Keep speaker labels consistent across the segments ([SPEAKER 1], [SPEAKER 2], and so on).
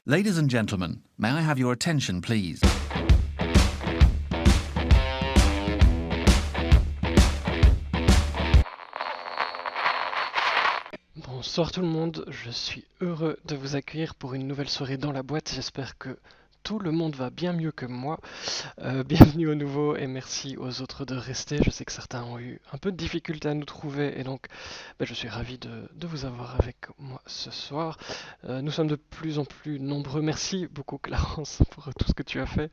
[SPEAKER 1] Ladies and gentlemen, may I have your attention, please?
[SPEAKER 2] Bonsoir tout le monde, je suis heureux de vous accueillir pour une nouvelle soirée dans la boîte. J'espère que tout le monde va bien mieux que moi. Bienvenue au nouveau et merci aux autres de rester. Je sais que certains ont eu un peu de difficulté à nous trouver et donc je suis ravi de vous avoir avec moi ce soir. Nous sommes de plus en plus nombreux. Merci beaucoup Clarence pour tout ce que tu as fait.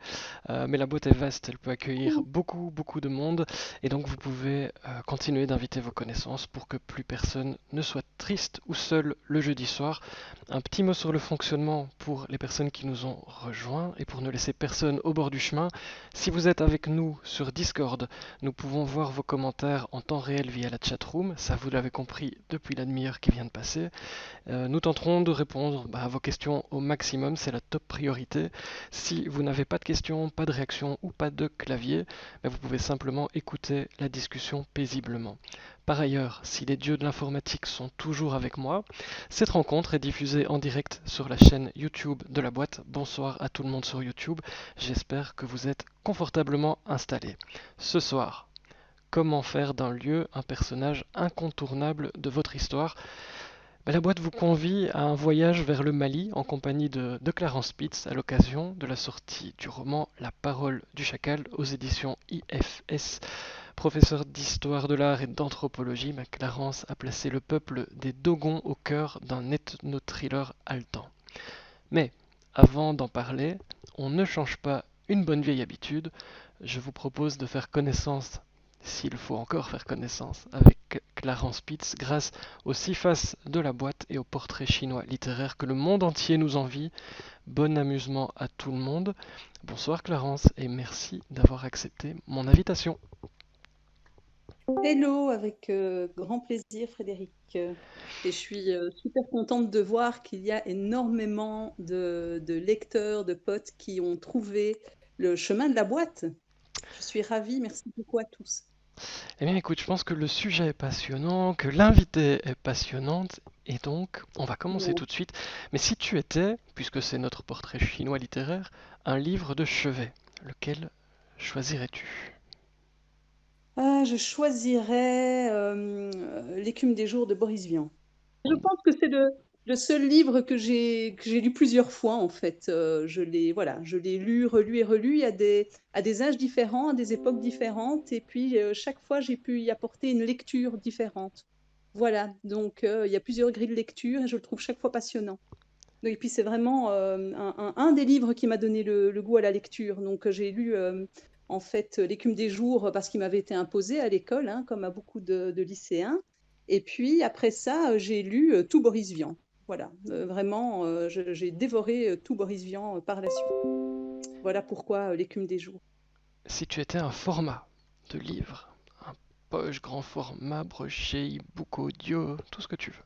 [SPEAKER 2] Mais la boîte est vaste, elle peut accueillir beaucoup de monde et donc vous pouvez continuer d'inviter vos connaissances pour que plus personne ne soit triste ou seul le jeudi soir. Un petit mot sur le fonctionnement pour les personnes qui nous ont rejoints et pour ne laisser personne au bord du chemin. Si vous êtes avec nous sur Discord, nous pouvons voir vos commentaires en temps réel via la chatroom. Ça, vous l'avez compris depuis la demi-heure qui vient de passer. Nous tenterons de répondre à vos questions au maximum, c'est la top priorité. Si vous n'avez pas de questions, pas de réaction ou pas de clavier, vous pouvez simplement écouter la discussion paisiblement. Par ailleurs, si les dieux de l'informatique sont toujours avec moi, cette rencontre est diffusée en direct sur la chaîne YouTube de la boîte. Bonsoir à tout le monde sur YouTube, j'espère que vous êtes confortablement installés. Ce soir, comment faire d'un lieu un personnage incontournable de votre histoire? La boîte vous convie à un voyage vers le Mali en compagnie de Clarence Spitz à l'occasion de la sortie du roman La parole du chacal aux éditions IFS. Professeur d'histoire de l'art et d'anthropologie, Clarence a placé le peuple des Dogons au cœur d'un ethno-thriller haletant. Mais avant d'en parler, on ne change pas une bonne vieille habitude. Je vous propose de faire connaissance, s'il faut encore faire connaissance, avec Clarence Spitz grâce aux 6 faces de la boîte et au portrait chinois littéraire que le monde entier nous envie. Bon amusement à tout le monde. Bonsoir Clarence et merci d'avoir accepté mon invitation.
[SPEAKER 3] Hello, avec grand plaisir Frédéric. Et je suis super contente de voir qu'il y a énormément de lecteurs, de potes qui ont trouvé le chemin de la boîte. Je suis ravie, merci beaucoup à tous.
[SPEAKER 2] Eh bien écoute, je pense que le sujet est passionnant, que l'invitée est passionnante, et donc on va commencer tout de suite. Mais si tu étais, puisque c'est notre portrait chinois littéraire, un livre de chevet, lequel choisirais-tu?
[SPEAKER 3] Je choisirais L'écume des jours de Boris Vian. Je pense que c'est le seul livre que j'ai lu plusieurs fois en fait. Je l'ai lu, relu et relu à des âges différents, à des époques différentes, et puis chaque fois j'ai pu y apporter une lecture différente. Voilà, donc il y a plusieurs grilles de lecture et je le trouve chaque fois passionnant. Et puis c'est vraiment un des livres qui m'a donné le goût à la lecture. Donc j'ai lu en fait L'écume des jours parce qu'il m'avait été imposé à l'école, hein, comme à beaucoup de lycéens. Et puis après ça, j'ai lu tout Boris Vian. Voilà, vraiment, j'ai dévoré tout Boris Vian par la suite. Voilà pourquoi L'écume des jours.
[SPEAKER 2] Si tu étais un format de livre, un poche, grand format, brochet, e-book audio, tout ce que tu veux.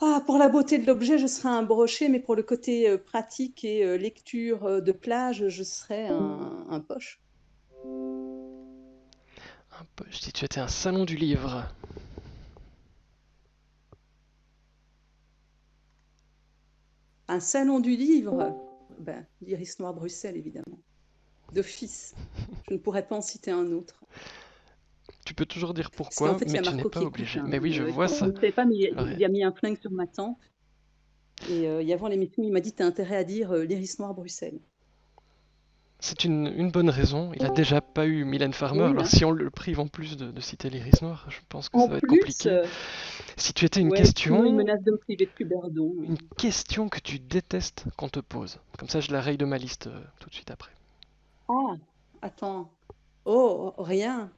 [SPEAKER 3] Ah, pour la beauté de l'objet, je serais un brochet, mais pour le côté pratique et lecture de plage, je serais un poche.
[SPEAKER 2] Un poche, si tu étais un salon du livre.
[SPEAKER 3] Un salon du livre, l'Iris Noir Bruxelles, évidemment. D'office. Je ne pourrais pas en citer un autre.
[SPEAKER 2] Tu peux toujours dire
[SPEAKER 3] Parce qu'en
[SPEAKER 2] pourquoi,
[SPEAKER 3] fait, il y
[SPEAKER 2] mais
[SPEAKER 3] a
[SPEAKER 2] tu n'es
[SPEAKER 3] Marco
[SPEAKER 2] pas
[SPEAKER 3] qui écoute.
[SPEAKER 2] obligé.
[SPEAKER 3] Hein.
[SPEAKER 2] Mais oui, je
[SPEAKER 3] Je
[SPEAKER 2] vois
[SPEAKER 3] pense qu'il
[SPEAKER 2] ça.
[SPEAKER 3] ne savait pas, mais
[SPEAKER 2] Alors,
[SPEAKER 3] il a mis un flingue sur ma tempe. Et avant l'émission, il m'a dit, t'as intérêt à dire l'Iris Noir Bruxelles.
[SPEAKER 2] c'est une bonne raison. Il a déjà pas eu Mylène Farmer,
[SPEAKER 3] Oui,
[SPEAKER 2] alors
[SPEAKER 3] hein.
[SPEAKER 2] si on le prive en plus de citer l'Iris Noir, je pense que
[SPEAKER 3] En
[SPEAKER 2] ça va être
[SPEAKER 3] plus,
[SPEAKER 2] compliqué. Si tu étais
[SPEAKER 3] ouais, sinon il menace de me priver de Cuberdon.
[SPEAKER 2] une question que tu détestes qu'on te pose. Comme ça, je la raye de ma liste tout de suite après.
[SPEAKER 3] Ah, attends. Oh, rien.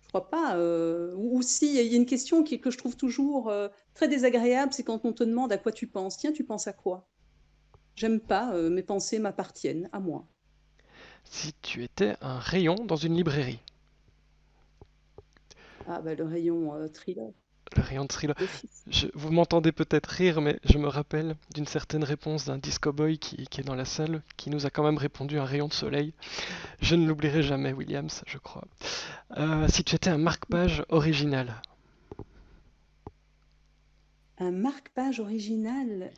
[SPEAKER 3] Je crois pas. Ou si, il y a une question que je trouve toujours très désagréable, c'est quand on te demande à quoi tu penses. Tiens, tu penses à quoi? J'aime pas, mes pensées m'appartiennent, à moi.
[SPEAKER 2] Si tu étais un rayon dans une librairie,
[SPEAKER 3] Ah le rayon, thriller,
[SPEAKER 2] le rayon de thriller.
[SPEAKER 3] d'office.
[SPEAKER 2] Vous m'entendez peut-être rire, mais je me rappelle d'une certaine réponse d'un disco boy qui est dans la salle, qui nous a quand même répondu un rayon de soleil. Je ne l'oublierai jamais, Williams, je crois. Si tu étais un marque-page original,
[SPEAKER 3] Un marque-page original.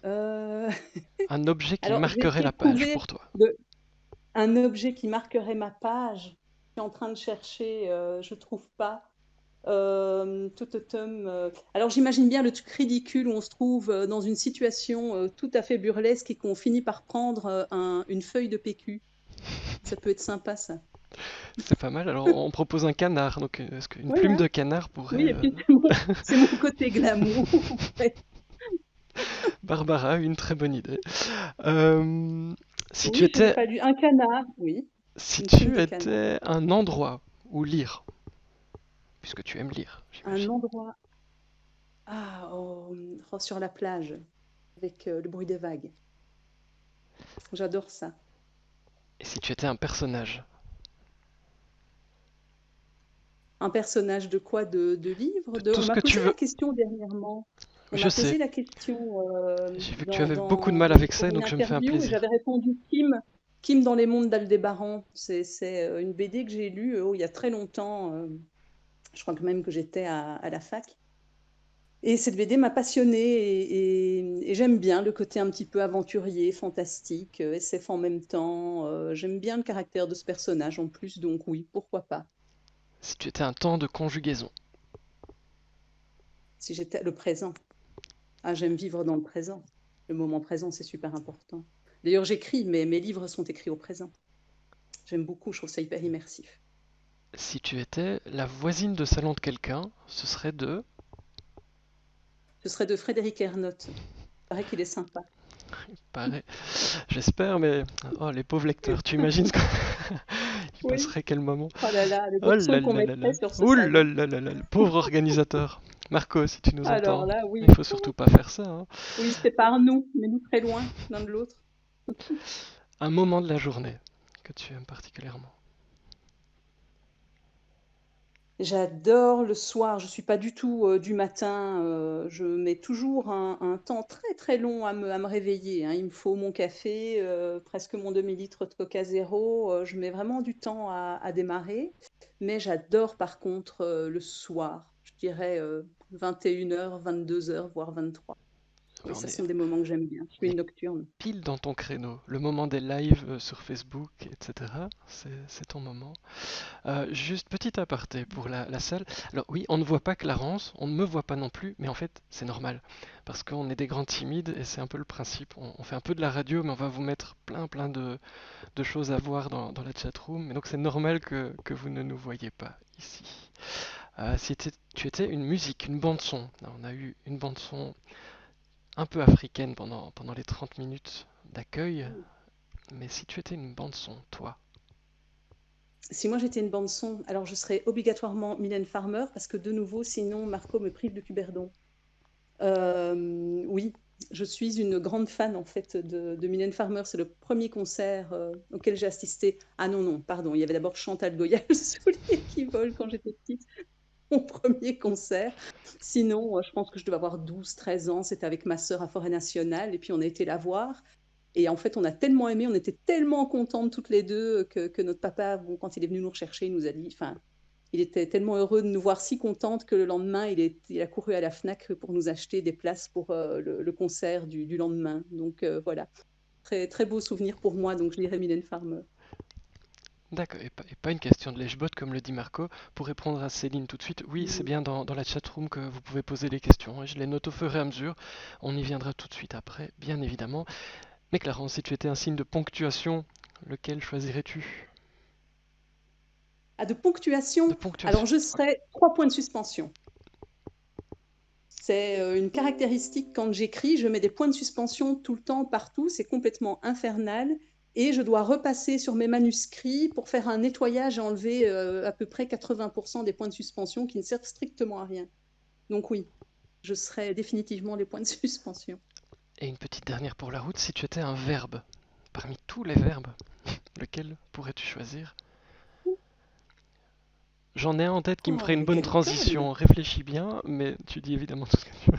[SPEAKER 2] Un objet qui
[SPEAKER 3] Alors, je vais
[SPEAKER 2] marquerait
[SPEAKER 3] essayer
[SPEAKER 2] la
[SPEAKER 3] de
[SPEAKER 2] page
[SPEAKER 3] trouver
[SPEAKER 2] pour toi.
[SPEAKER 3] un objet qui marquerait ma page. Je suis en train de chercher, je trouve pas. Alors j'imagine bien le truc ridicule où on se trouve dans une situation tout à fait burlesque et qu'on finit par prendre une feuille de PQ. Ça peut être sympa, ça.
[SPEAKER 2] C'est pas mal. Alors, on propose un canard. Donc, est-ce qu'une
[SPEAKER 3] Oui,
[SPEAKER 2] plume
[SPEAKER 3] hein.
[SPEAKER 2] de canard
[SPEAKER 3] Oui,
[SPEAKER 2] pourrait...
[SPEAKER 3] et puis c'est mon côté glamour, en fait.
[SPEAKER 2] Barbara, une très bonne idée. Euh, si tu
[SPEAKER 3] Oui, j'avais
[SPEAKER 2] étais,
[SPEAKER 3] pas lu. Un canard, oui.
[SPEAKER 2] si
[SPEAKER 3] Une plume
[SPEAKER 2] tu
[SPEAKER 3] de canard.
[SPEAKER 2] étais un endroit où lire, puisque tu aimes lire,
[SPEAKER 3] Un
[SPEAKER 2] j'imagine.
[SPEAKER 3] endroit. Ah, sur la plage, avec le bruit des vagues. J'adore ça.
[SPEAKER 2] Et si tu étais un personnage,
[SPEAKER 3] Un personnage de quoi? De livre?
[SPEAKER 2] de tout
[SPEAKER 3] On
[SPEAKER 2] ce
[SPEAKER 3] m'a
[SPEAKER 2] que tu
[SPEAKER 3] posé la
[SPEAKER 2] veux.
[SPEAKER 3] question dernièrement. On
[SPEAKER 2] Je
[SPEAKER 3] m'a
[SPEAKER 2] sais.
[SPEAKER 3] posé la question
[SPEAKER 2] J'ai vu que tu avais beaucoup de mal avec ça,
[SPEAKER 3] pour une
[SPEAKER 2] donc je me fais un
[SPEAKER 3] interview et
[SPEAKER 2] plaisir.
[SPEAKER 3] j'avais répondu Kim dans les mondes d'Aldébaran. C'est une BD que j'ai lue il y a très longtemps. Je crois que même que j'étais à la fac. Et cette BD m'a passionnée et j'aime bien le côté un petit peu aventurier, fantastique, SF en même temps. J'aime bien le caractère de ce personnage en plus, donc oui, pourquoi pas.
[SPEAKER 2] Si tu étais un temps de conjugaison,
[SPEAKER 3] Si j'étais le présent. Ah, j'aime vivre dans le présent. Le moment présent, c'est super important. D'ailleurs, j'écris, mais mes livres sont écrits au présent. J'aime beaucoup, je trouve ça hyper immersif.
[SPEAKER 2] si tu étais la voisine de salon de quelqu'un, ce serait de...
[SPEAKER 3] Ce serait de Frédéric Ernotte. Il paraît qu'il est sympa.
[SPEAKER 2] Pareil. J'espère, mais... Oh, les pauvres lecteurs, tu imagines ce qu'on... Il
[SPEAKER 3] Oui.
[SPEAKER 2] passerait quel moment?
[SPEAKER 3] Oh là là, les
[SPEAKER 2] Oh
[SPEAKER 3] options
[SPEAKER 2] là
[SPEAKER 3] qu'on
[SPEAKER 2] là là là.
[SPEAKER 3] mettrait sur ce
[SPEAKER 2] Ouh là
[SPEAKER 3] salon.
[SPEAKER 2] là là là. Le pauvre organisateur. Marco, si tu nous
[SPEAKER 3] Alors
[SPEAKER 2] entends,
[SPEAKER 3] là,
[SPEAKER 2] il
[SPEAKER 3] oui.
[SPEAKER 2] faut surtout pas faire ça, hein.
[SPEAKER 3] Oui, c'est par nous, mais nous très loin l'un de l'autre.
[SPEAKER 2] Un moment de la journée que tu aimes particulièrement.
[SPEAKER 3] J'adore le soir, je suis pas du tout du matin, je mets toujours un temps très très long à me réveiller, hein. Il me faut mon café, presque mon demi-litre de Coca Zéro, je mets vraiment du temps à démarrer. Mais j'adore par contre le soir, je dirais 21h, 22h, voire 23. Oui,
[SPEAKER 2] On
[SPEAKER 3] ça
[SPEAKER 2] est,
[SPEAKER 3] sont des moments que j'aime bien. Je
[SPEAKER 2] on
[SPEAKER 3] suis une
[SPEAKER 2] est
[SPEAKER 3] nocturne.
[SPEAKER 2] pile dans ton créneau. Le moment des lives sur Facebook, etc. C'est ton moment. Juste petit aparté pour la salle. Alors oui, on ne voit pas Clarence, on ne me voit pas non plus, mais en fait c'est normal. Parce qu'on est des grands timides et c'est un peu le principe. On fait un peu de la radio, mais on va vous mettre plein de choses à voir dans la chatroom. Et donc c'est normal que vous ne nous voyez pas ici. Si tu étais une musique, une bande son, on a eu une bande son un peu africaine pendant les 30 minutes d'accueil, mais si tu étais une bande son, toi,
[SPEAKER 3] Si moi j'étais une bande son, alors je serais obligatoirement Mylène Farmer parce que de nouveau, sinon Marco me prive de Cuberdon. Oui, je suis une grande fan en fait de Mylène Farmer. C'est le premier concert auquel j'ai assisté. Ah non, non, pardon. Il y avait d'abord Chantal Goya, le soulier qui vole quand j'étais petite. Mon premier concert. Sinon, je pense que je devais avoir 12, 13 ans. C'était avec ma sœur à Forêt Nationale et puis on a été la voir. Et en fait, on a tellement aimé, on était tellement contentes toutes les deux que notre papa, bon, quand il est venu nous rechercher, il nous a dit, enfin, il était tellement heureux de nous voir si contentes que le lendemain, il a couru à la Fnac pour nous acheter des places pour le concert du lendemain. Donc voilà, très, très beau souvenir pour moi. Donc je dirais Mylène Farmer.
[SPEAKER 2] d'accord, et pas une question de lèche-botte comme le dit Marco. Pour répondre à Céline tout de suite, oui, c'est
[SPEAKER 3] Mhm.
[SPEAKER 2] bien dans la chatroom que vous pouvez poser les questions, et je les note au fur et à mesure. On y viendra tout de suite après, bien évidemment. Mais Clarence, si tu étais un signe de ponctuation, lequel choisirais-tu?
[SPEAKER 3] Ah, de
[SPEAKER 2] De
[SPEAKER 3] ponctuation, alors
[SPEAKER 2] ponctuation,
[SPEAKER 3] je
[SPEAKER 2] ouais.
[SPEAKER 3] serais 3 points de suspension. C'est une caractéristique quand j'écris, je mets des points de suspension tout le temps, partout, c'est complètement infernal. Et je dois repasser sur mes manuscrits pour faire un nettoyage et enlever à peu près 80% des points de suspension qui ne servent strictement à rien. Donc oui, je serais définitivement les points de suspension.
[SPEAKER 2] Et une petite dernière pour la route, si tu étais un verbe, parmi tous les verbes, lequel pourrais-tu choisir? J'en ai un en tête qui me
[SPEAKER 3] Oh,
[SPEAKER 2] ferait une
[SPEAKER 3] mais
[SPEAKER 2] bonne
[SPEAKER 3] quelle colle!
[SPEAKER 2] transition. Réfléchis bien, mais tu dis évidemment tout ce que tu veux.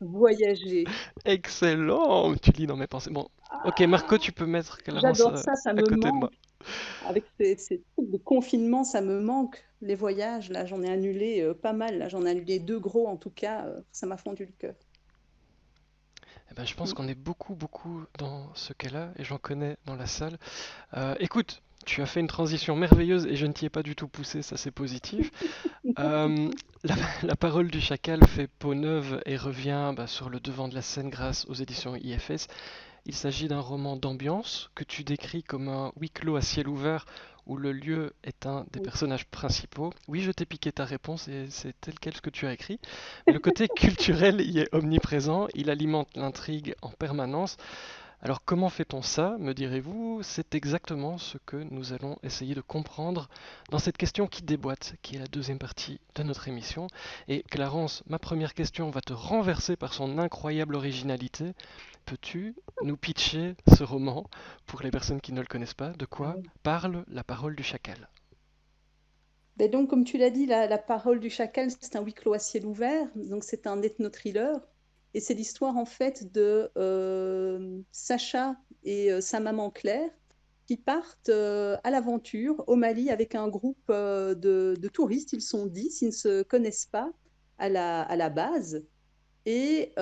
[SPEAKER 3] Voyager.
[SPEAKER 2] Excellent! Tu lis dans mes pensées. Bon, ok, Marco,
[SPEAKER 3] Ah,
[SPEAKER 2] tu peux mettre Clarence
[SPEAKER 3] j'adore ça, ça
[SPEAKER 2] à
[SPEAKER 3] me
[SPEAKER 2] côté de moi.
[SPEAKER 3] manque. Avec ces trucs de confinement, ça me manque. Les voyages, là, j'en ai annulé pas mal. Là, j'en ai annulé 2 gros en tout cas. Ça m'a fendu le cœur.
[SPEAKER 2] Eh ben, je pense
[SPEAKER 3] Mm.
[SPEAKER 2] qu'on est beaucoup, beaucoup dans ce cas-là, et j'en connais dans la salle. Écoute, tu as fait une transition merveilleuse et je ne t'y ai pas du tout poussé, ça c'est positif. Euh, la, la parole du chacal fait peau neuve et revient sur le devant de la scène grâce aux éditions IFS. Il s'agit d'un roman d'ambiance que tu décris comme un huis clos à ciel ouvert où le lieu est un des
[SPEAKER 3] Oui.
[SPEAKER 2] personnages principaux. Oui, je t'ai piqué ta réponse et c'est tel quel ce que tu as écrit. Mais le côté culturel y est omniprésent, il alimente l'intrigue en permanence. Alors comment fait-on ça, me direz-vous? C'est exactement ce que nous allons essayer de comprendre dans cette question qui déboîte, qui est la deuxième partie de notre émission. Et Clarence, ma première question va te renverser par son incroyable originalité. Peux-tu nous pitcher ce roman pour les personnes qui ne le connaissent pas? De
[SPEAKER 3] Ah
[SPEAKER 2] quoi
[SPEAKER 3] oui.
[SPEAKER 2] parle La parole du chacal?
[SPEAKER 3] Ben donc, comme tu l'as dit, la parole du chacal, c'est un huis clos à ciel ouvert. Donc, c'est un ethno-thriller. Et c'est l'histoire, en fait, de Sacha et sa maman Claire qui partent à l'aventure au Mali avec un groupe de touristes. Ils sont 10, ils ne se connaissent pas à la base. Et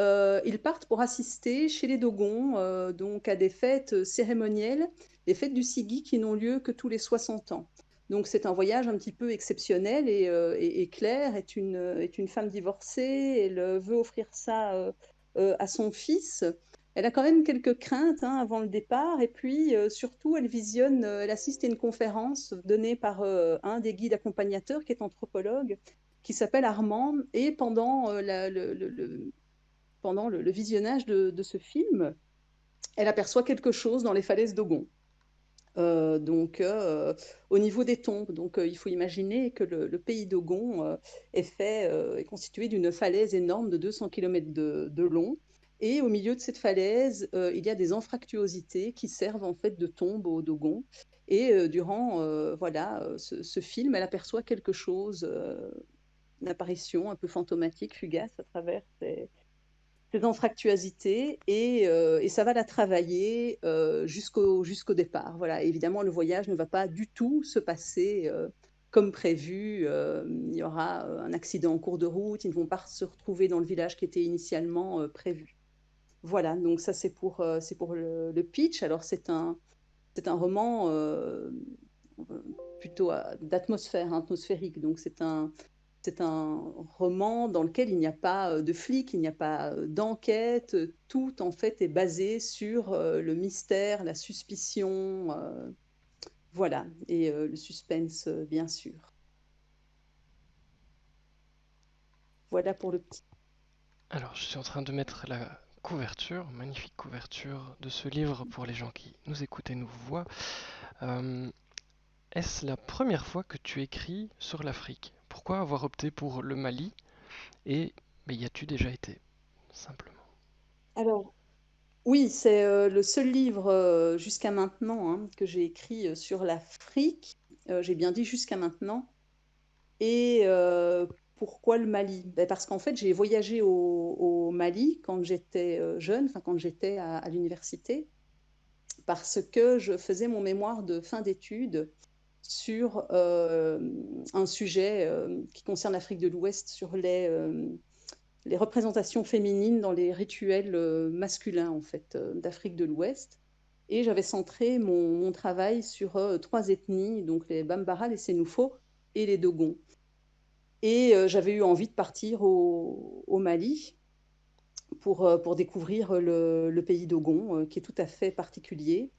[SPEAKER 3] ils partent pour assister chez les Dogons donc à des fêtes cérémonielles, les fêtes du Sigi qui n'ont lieu que tous les 60 ans. Donc c'est un voyage un petit peu exceptionnel et Claire est une femme divorcée, elle veut offrir ça à son fils. Elle a quand même quelques craintes hein, avant le départ et puis surtout elle visionne, elle assiste à une conférence donnée par un des guides accompagnateurs qui est anthropologue qui s'appelle Armand et pendant pendant le visionnage de ce film, elle aperçoit quelque chose dans les falaises d'Ogon. Donc, au niveau des tombes, donc il faut imaginer que le pays d'Ogon est constitué d'une falaise énorme de 200 km de long. Et au milieu de cette falaise, il y a des anfractuosités qui servent en fait de tombes aux Dogons. Et durant voilà, ce film, elle aperçoit quelque chose, une apparition un peu fantomatique, fugace à travers ces anfractuosités et ça va la travailler jusqu'au départ. Voilà. Évidemment, le voyage ne va pas du tout se passer comme prévu. Il y aura un accident en cours de route. Ils ne vont pas se retrouver dans le village qui était initialement prévu. Voilà, donc ça c'est pour le pitch. Alors c'est un roman plutôt d'atmosphère, atmosphérique. Donc c'est un roman dans lequel il n'y a pas de flic, il n'y a pas d'enquête. Tout, en fait, est basé sur le mystère, la suspicion, voilà, et le suspense, bien sûr. Voilà pour le petit.
[SPEAKER 2] Alors, je suis en train de mettre la couverture, magnifique couverture de ce livre pour les gens qui nous écoutent et nous voient. Euh, Est-ce la première fois que tu écris sur l'Afrique? Pourquoi avoir opté pour le Mali et y as-tu déjà été? Simplement.
[SPEAKER 3] Alors, oui, c'est le seul livre jusqu'à maintenant hein, que j'ai écrit sur l'Afrique. J'ai bien dit jusqu'à maintenant. Et pourquoi le Mali? Ben, parce qu'en fait, j'ai voyagé au Mali quand j'étais jeune, enfin quand j'étais à l'université, parce que je faisais mon mémoire de fin d'études sur un sujet qui concerne l'Afrique de l'Ouest, sur les représentations féminines dans les rituels masculins en fait d'Afrique de l'Ouest. Et j'avais centré mon travail sur trois ethnies, donc les Bambara, les Sénoufos et les Dogons. Et j'avais eu envie de partir au Mali pour découvrir le pays d'Ogon, qui est tout à fait particulier.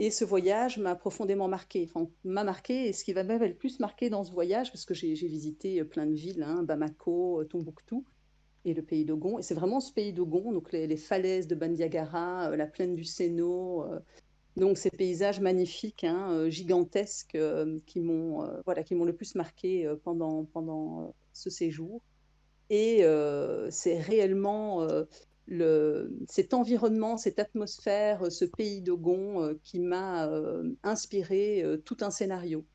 [SPEAKER 3] Et ce voyage m'a profondément marqué. Enfin, m'a marqué, et ce qui m'avait le plus marqué dans ce voyage, parce que j'ai visité plein de villes, hein, Bamako, Tombouctou, et le pays d'Ogon. Et c'est vraiment ce pays d'Ogon, donc les falaises de Bandiagara, la plaine du Séno, donc ces paysages magnifiques, hein, gigantesques, voilà, qui m'ont le plus marqué pendant ce séjour. Et c'est réellement cet environnement, cette atmosphère, ce pays d'Ogon qui m'a inspiré tout un scénario.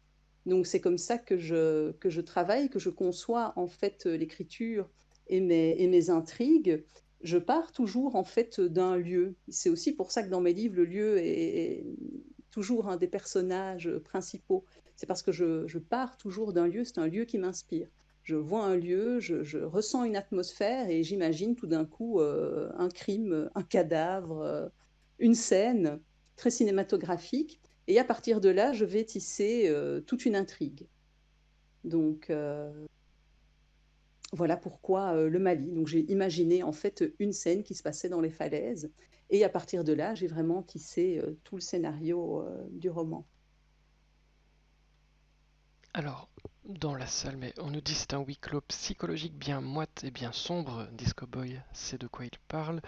[SPEAKER 3] Donc c'est comme ça que je travaille, que je conçois en fait l'écriture et mes intrigues. Je pars toujours en fait d'un lieu. C'est aussi pour ça que dans mes livres, le lieu est toujours un des personnages principaux. C'est parce que je pars toujours d'un lieu, c'est un lieu qui m'inspire. Je vois un lieu, je ressens une atmosphère et j'imagine tout d'un coup un crime, un cadavre, une scène très cinématographique. Et à partir de là, je vais tisser toute une intrigue. Donc voilà pourquoi le Mali. Donc j'ai imaginé en fait une scène qui se passait dans les falaises. Et à partir de là, j'ai vraiment tissé tout le scénario du roman.
[SPEAKER 2] Alors, dans la salle, mais on nous dit c'est un huis clos psychologique bien moite et bien sombre. Disco Boy sait de quoi il parle.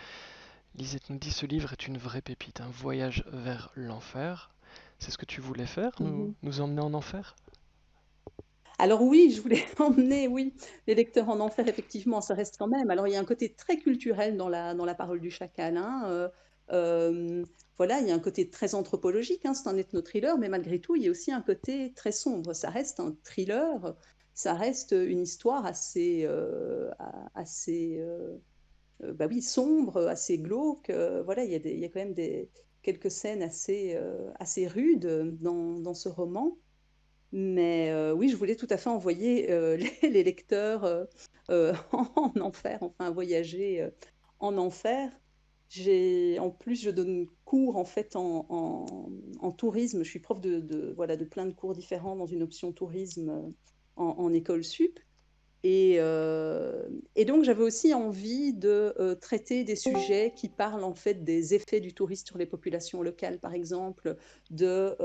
[SPEAKER 2] Lisette nous dit ce livre est une vraie pépite, un voyage vers l'enfer. C'est ce que tu voulais faire, nous emmener en enfer?
[SPEAKER 3] Alors oui, je voulais emmener, oui, les lecteurs en enfer, effectivement, ça reste quand même. Alors il y a un côté très culturel dans la parole du chacal, hein, voilà, il y a un côté très anthropologique, hein, c'est un ethno-thriller, mais malgré tout, il y a aussi un côté très sombre. Ça reste un thriller, ça reste une histoire assez, assez, bah oui, sombre, assez glauque. Voilà, il y a quand même quelques scènes assez, assez rudes dans ce roman. Mais oui, je voulais tout à fait envoyer les lecteurs en enfer, enfin voyager en enfer. En plus, je donne cours en fait en tourisme. Je suis prof voilà, de plein de cours différents dans une option tourisme en école sup. Et donc, j'avais aussi envie de traiter des sujets qui parlent en fait des effets du tourisme sur les populations locales, par exemple, de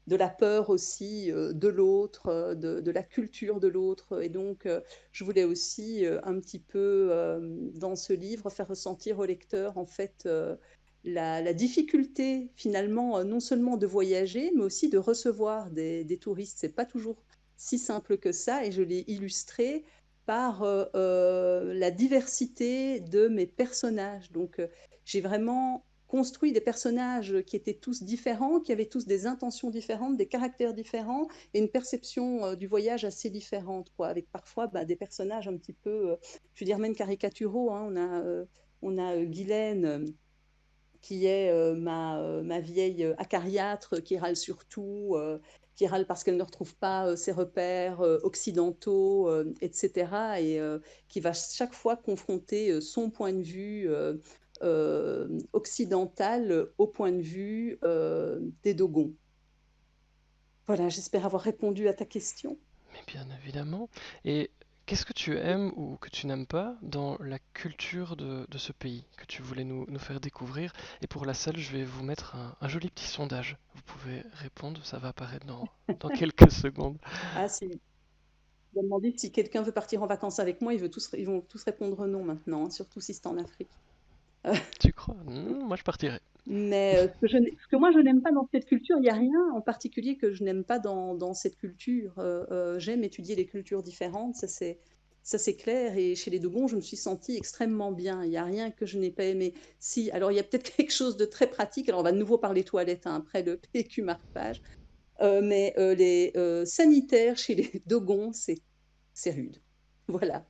[SPEAKER 3] la peur aussi de l'autre, de la culture de l'autre. Et donc, je voulais aussi un petit peu, dans ce livre, faire ressentir au lecteur en fait la difficulté finalement, non seulement de voyager, mais aussi de recevoir des touristes. C'est pas toujours si simple que ça, et je l'ai illustré par la diversité de mes personnages. Donc, j'ai vraiment construit des personnages qui étaient tous différents, qui avaient tous des intentions différentes, des caractères différents et une perception du voyage assez différente, quoi, avec parfois bah, des personnages un petit peu, je veux dire même caricaturaux, hein. On a Guylaine qui est ma vieille acariâtre qui râle sur tout, qui râle parce qu'elle ne retrouve pas ses repères occidentaux, etc. Et qui va chaque fois confronter son point de vue occidental au point de vue des Dogons. Voilà, j'espère avoir répondu à ta question.
[SPEAKER 2] Mais bien évidemment. Et qu'est-ce que tu aimes ou que tu n'aimes pas dans la culture de ce pays que tu voulais nous faire découvrir? Et pour la salle, je vais vous mettre un joli petit sondage. Vous pouvez répondre, ça va apparaître dans quelques secondes.
[SPEAKER 3] Ah, si, je vais demander si quelqu'un veut partir en vacances avec moi, ils vont tous répondre non maintenant, hein, surtout si c'est en Afrique.
[SPEAKER 2] Tu crois? Moi, je partirais.
[SPEAKER 3] Mais ce que moi je n'aime pas dans cette culture, il n'y a rien en particulier que je n'aime pas dans cette culture. J'aime étudier les cultures différentes, ça c'est clair. Et chez les Dogons, je me suis sentie extrêmement bien. Il n'y a rien que je n'ai pas aimé. Si, alors il y a peut-être quelque chose de très pratique. Alors on va de nouveau parler toilettes hein, après le PQ marquage. Mais les sanitaires chez les Dogons, c'est rude. Voilà,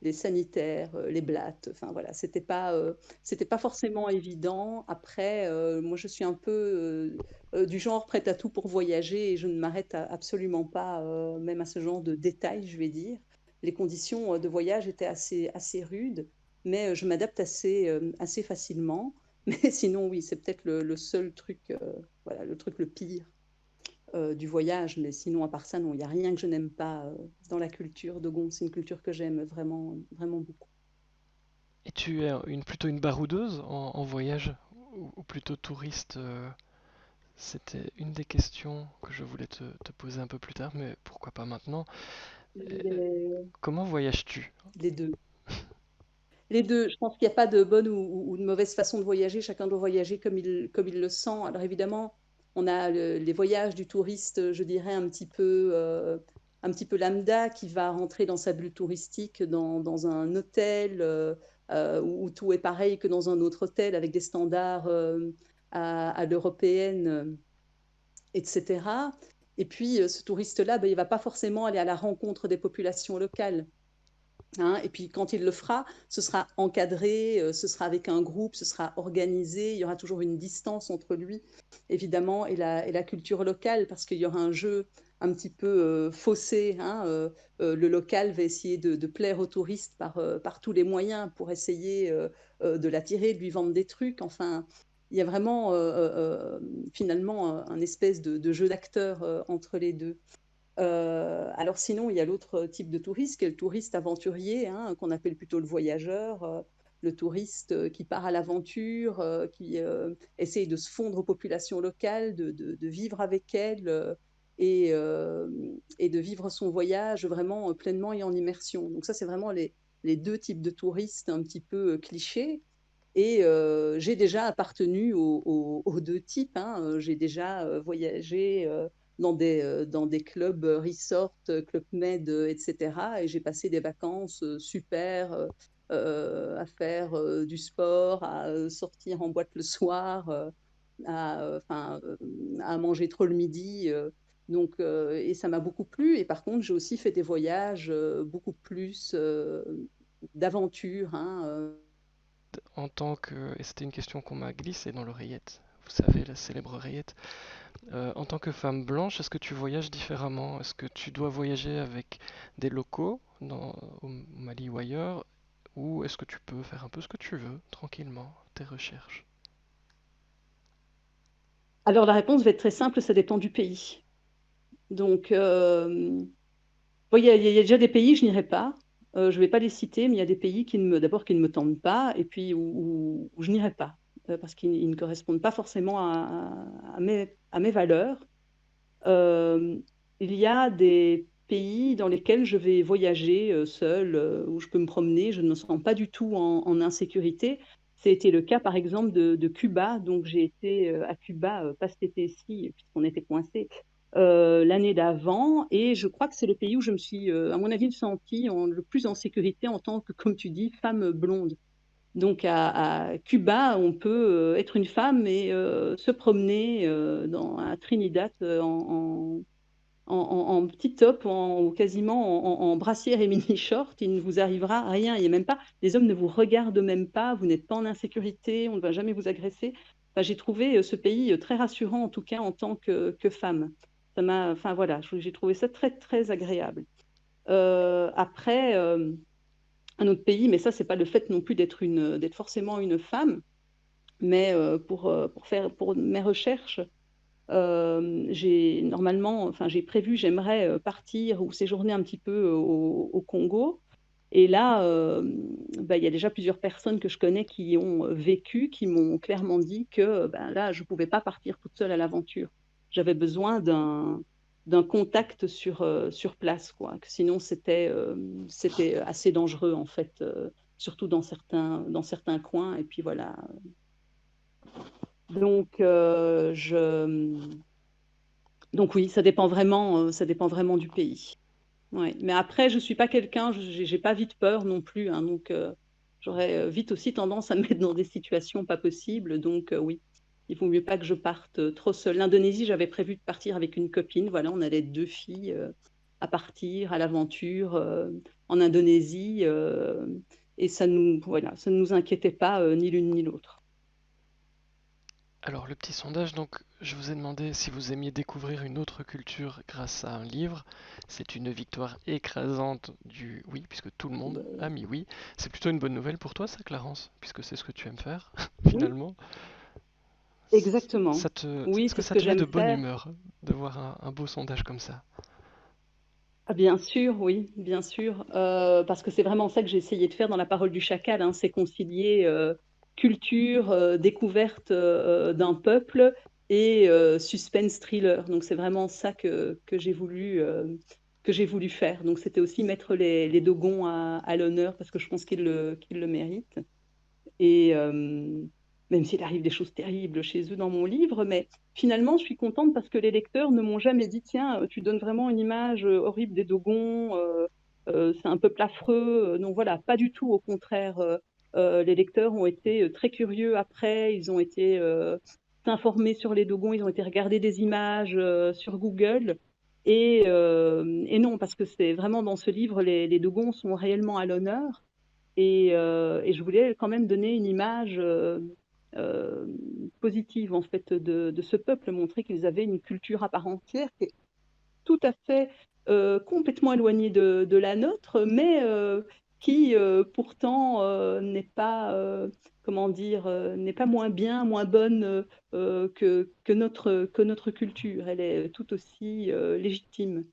[SPEAKER 3] les sanitaires, les blattes, enfin voilà, c'était pas forcément évident. Après, moi je suis un peu du genre prête à tout pour voyager et je ne m'arrête absolument pas, même à ce genre de détails, je vais dire. Les conditions de voyage étaient assez, assez rudes, mais je m'adapte assez, assez facilement. Mais sinon, oui, c'est peut-être le seul truc, voilà, le truc le pire du voyage. Mais sinon, à part ça, non, il n'y a rien que je n'aime pas dans la culture Dogon. C'est une culture que j'aime vraiment, vraiment beaucoup.
[SPEAKER 2] Et tu es plutôt une baroudeuse en voyage ou plutôt touriste? C'était une des questions que je voulais te poser un peu plus tard, mais pourquoi pas maintenant? Euh,
[SPEAKER 3] Les,
[SPEAKER 2] Comment voyages-tu?
[SPEAKER 3] les deux. Les deux. Je pense qu'il n'y a pas de bonne ou de mauvaise façon de voyager. Chacun doit voyager comme il le sent. Alors évidemment, on a les voyages du touriste, je dirais, un petit peu lambda, qui va rentrer dans sa bulle touristique, dans un hôtel où tout est pareil que dans un autre hôtel, avec des standards à l'européenne, etc. Et puis, ce touriste-là, ben, il ne va pas forcément aller à la rencontre des populations locales. Hein, et puis quand il le fera, ce sera encadré, ce sera avec un groupe, ce sera organisé, il y aura toujours une distance entre lui évidemment, et la culture locale, parce qu'il y aura un jeu un petit peu faussé. Hein, le local va essayer de plaire aux touristes par tous les moyens pour essayer de l'attirer, de lui vendre des trucs. Enfin, il y a vraiment finalement un espèce de jeu d'acteurs entre les deux. Alors sinon, il y a l'autre type de touriste, qui est le touriste aventurier, hein, qu'on appelle plutôt le voyageur, le touriste qui part à l'aventure, qui essaye de se fondre aux populations locales, de vivre avec elles et de vivre son voyage vraiment pleinement et en immersion. Donc ça, c'est vraiment les deux types de touristes un petit peu clichés. Et j'ai déjà appartenu aux deux types. Hein. J'ai déjà voyagé dans des clubs resort, Club Med, etc. Et j'ai passé des vacances super à faire du sport, à sortir en boîte le soir, à manger trop le midi. Donc, et ça m'a beaucoup plu. Et par contre, j'ai aussi fait des voyages beaucoup plus d'aventure. Hein,
[SPEAKER 2] En tant que, et c'était une question qu'on m'a glissée dans l'oreillette, vous savez, la célèbre oreillette. En tant que femme blanche, est-ce que tu voyages différemment? Est-ce que tu dois voyager avec des locaux au Mali ou ailleurs? Ou est-ce que tu peux faire un peu ce que tu veux, tranquillement, tes recherches?
[SPEAKER 3] Alors la réponse va être très simple, ça dépend du pays. Donc, bon, il y a déjà des pays, je n'irai pas. Je ne vais pas les citer, mais il y a des pays d'abord qui ne me tentent pas, et puis où je n'irai pas, parce qu'ils ne correspondent pas forcément à mes valeurs. Euh, il y a des pays dans lesquels je vais voyager seule, où je peux me promener, je ne me sens pas du tout en insécurité. C'était le cas, par exemple, de Cuba. Donc, j'ai été à Cuba, pas cet été-ci, puisqu'on était coincés, l'année d'avant. Et je crois que c'est le pays où je me suis, à mon avis, sentie le plus en sécurité en tant que, comme tu dis, femme blonde. Donc à Cuba, on peut être une femme et se promener à Trinidad en petit top, ou quasiment en brassière et mini-short. Il ne vous arrivera rien. Il y a même pas, les hommes ne vous regardent même pas, vous n'êtes pas en insécurité, on ne va jamais vous agresser. Enfin, j'ai trouvé ce pays très rassurant, en tout cas en tant que femme. Enfin voilà, j'ai trouvé ça très très agréable. Après, un autre pays, mais ça, c'est pas le fait non plus d'être forcément une femme, mais pour mes recherches, j'ai prévu, j'aimerais partir ou séjourner un petit peu au Congo. Et là, bah, il y a déjà plusieurs personnes que je connais qui ont vécu, qui m'ont clairement dit que ben, là, je ne pouvais pas partir toute seule à l'aventure. J'avais besoin d'un contact sur place, quoi. Que sinon, c'était assez dangereux, en fait, surtout dans certains coins. Et puis voilà. Donc, donc oui, ça dépend vraiment du pays. Ouais. Mais après, je suis pas quelqu'un, j'ai pas vite peur non plus, hein, donc j'aurais vite aussi tendance à me mettre dans des situations pas possibles. Donc oui, il vaut mieux pas que je parte trop seule. L'Indonésie, j'avais prévu de partir avec une copine. Voilà, on allait être deux filles à partir à l'aventure en Indonésie, et ça ne nous inquiétait pas ni l'une ni l'autre.
[SPEAKER 2] Alors, le petit sondage, donc, je vous ai demandé si vous aimiez découvrir une autre culture grâce à un livre. C'est une victoire écrasante du oui, puisque tout le monde a mis oui. C'est plutôt une bonne nouvelle pour toi, ça, Clarence, puisque c'est ce que tu aimes faire,
[SPEAKER 3] Oui,
[SPEAKER 2] finalement.
[SPEAKER 3] exactement. Oui,
[SPEAKER 2] Est-ce que
[SPEAKER 3] c'est ce
[SPEAKER 2] ça
[SPEAKER 3] que
[SPEAKER 2] te met
[SPEAKER 3] j'aime
[SPEAKER 2] de bonne
[SPEAKER 3] faire.
[SPEAKER 2] humeur de voir un beau sondage comme ça?
[SPEAKER 3] Ah, bien sûr, oui, bien sûr, parce que c'est vraiment ça que j'ai essayé de faire dans La Parole du chacal, hein, c'est concilier culture, découverte d'un peuple et suspense thriller. Donc c'est vraiment ça que j'ai voulu faire. Donc c'était aussi mettre les Dogons à l'honneur parce que je pense qu'ils le méritent. Et même s'il arrive des choses terribles chez eux dans mon livre, mais finalement, je suis contente parce que les lecteurs ne m'ont jamais dit, tiens, tu donnes vraiment une image horrible des Dogons, c'est un peuple affreux. Donc voilà, pas du tout, au contraire. Les lecteurs ont été très curieux après, ils ont été s'informer sur les Dogons, ils ont été regarder des images sur Google. Et non, parce que c'est vraiment dans ce livre, les Dogons sont réellement à l'honneur. Et je voulais quand même donner une image positive en fait de ce peuple, montrer qu'ils avaient une culture à part entière qui est tout à fait complètement éloignée de la nôtre, mais qui pourtant n'est pas, comment dire, n'est pas moins bien, moins bonne que notre culture. Elle est tout aussi légitime.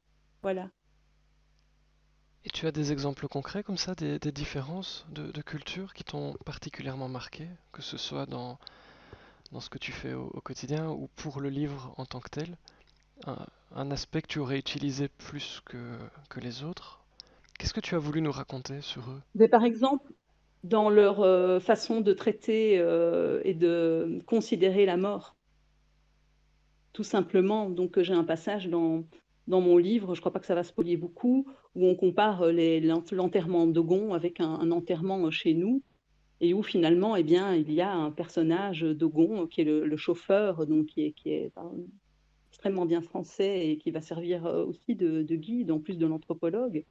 [SPEAKER 3] Voilà.
[SPEAKER 2] Et tu as des exemples concrets comme ça, des différences de culture qui t'ont particulièrement marqué, que ce soit dans ce que tu fais au quotidien ou pour le livre en tant que tel? Un, un aspect que tu aurais utilisé plus que les autres? Qu'est-ce que tu as voulu nous raconter sur eux?
[SPEAKER 3] Mais par exemple, dans leur façon de traiter et de considérer la mort. Tout simplement, donc j'ai un passage dans mon livre, je crois pas que ça va spoiler beaucoup, où on compare, l'enterrement d'Ogon avec un enterrement, chez nous et où finalement, eh bien, il y a un personnage, d'Ogon, qui est le chauffeur, donc qui est extrêmement bien français et qui va servir, aussi de guide en plus de l'anthropologue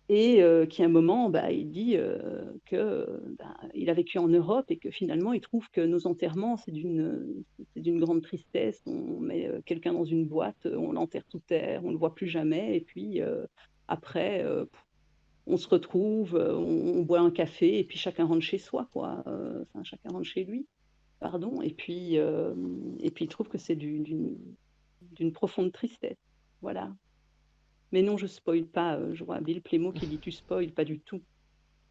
[SPEAKER 3] et qui à un moment, bah, il dit, ben, il a vécu en Europe et que finalement il trouve que nos enterrements, c'est d'une grande tristesse. On met, quelqu'un dans une boîte, on l'enterre sous terre, on ne le voit plus jamais et puis, après, on se retrouve, on boit un café et puis chacun rentre chez soi quoi, enfin chacun rentre chez lui, pardon et puis il trouve que c'est d'une profonde tristesse. Voilà. Mais non, je spoile pas, je vois Bill Plémo qui dit: «Tu spoiles», pas du tout.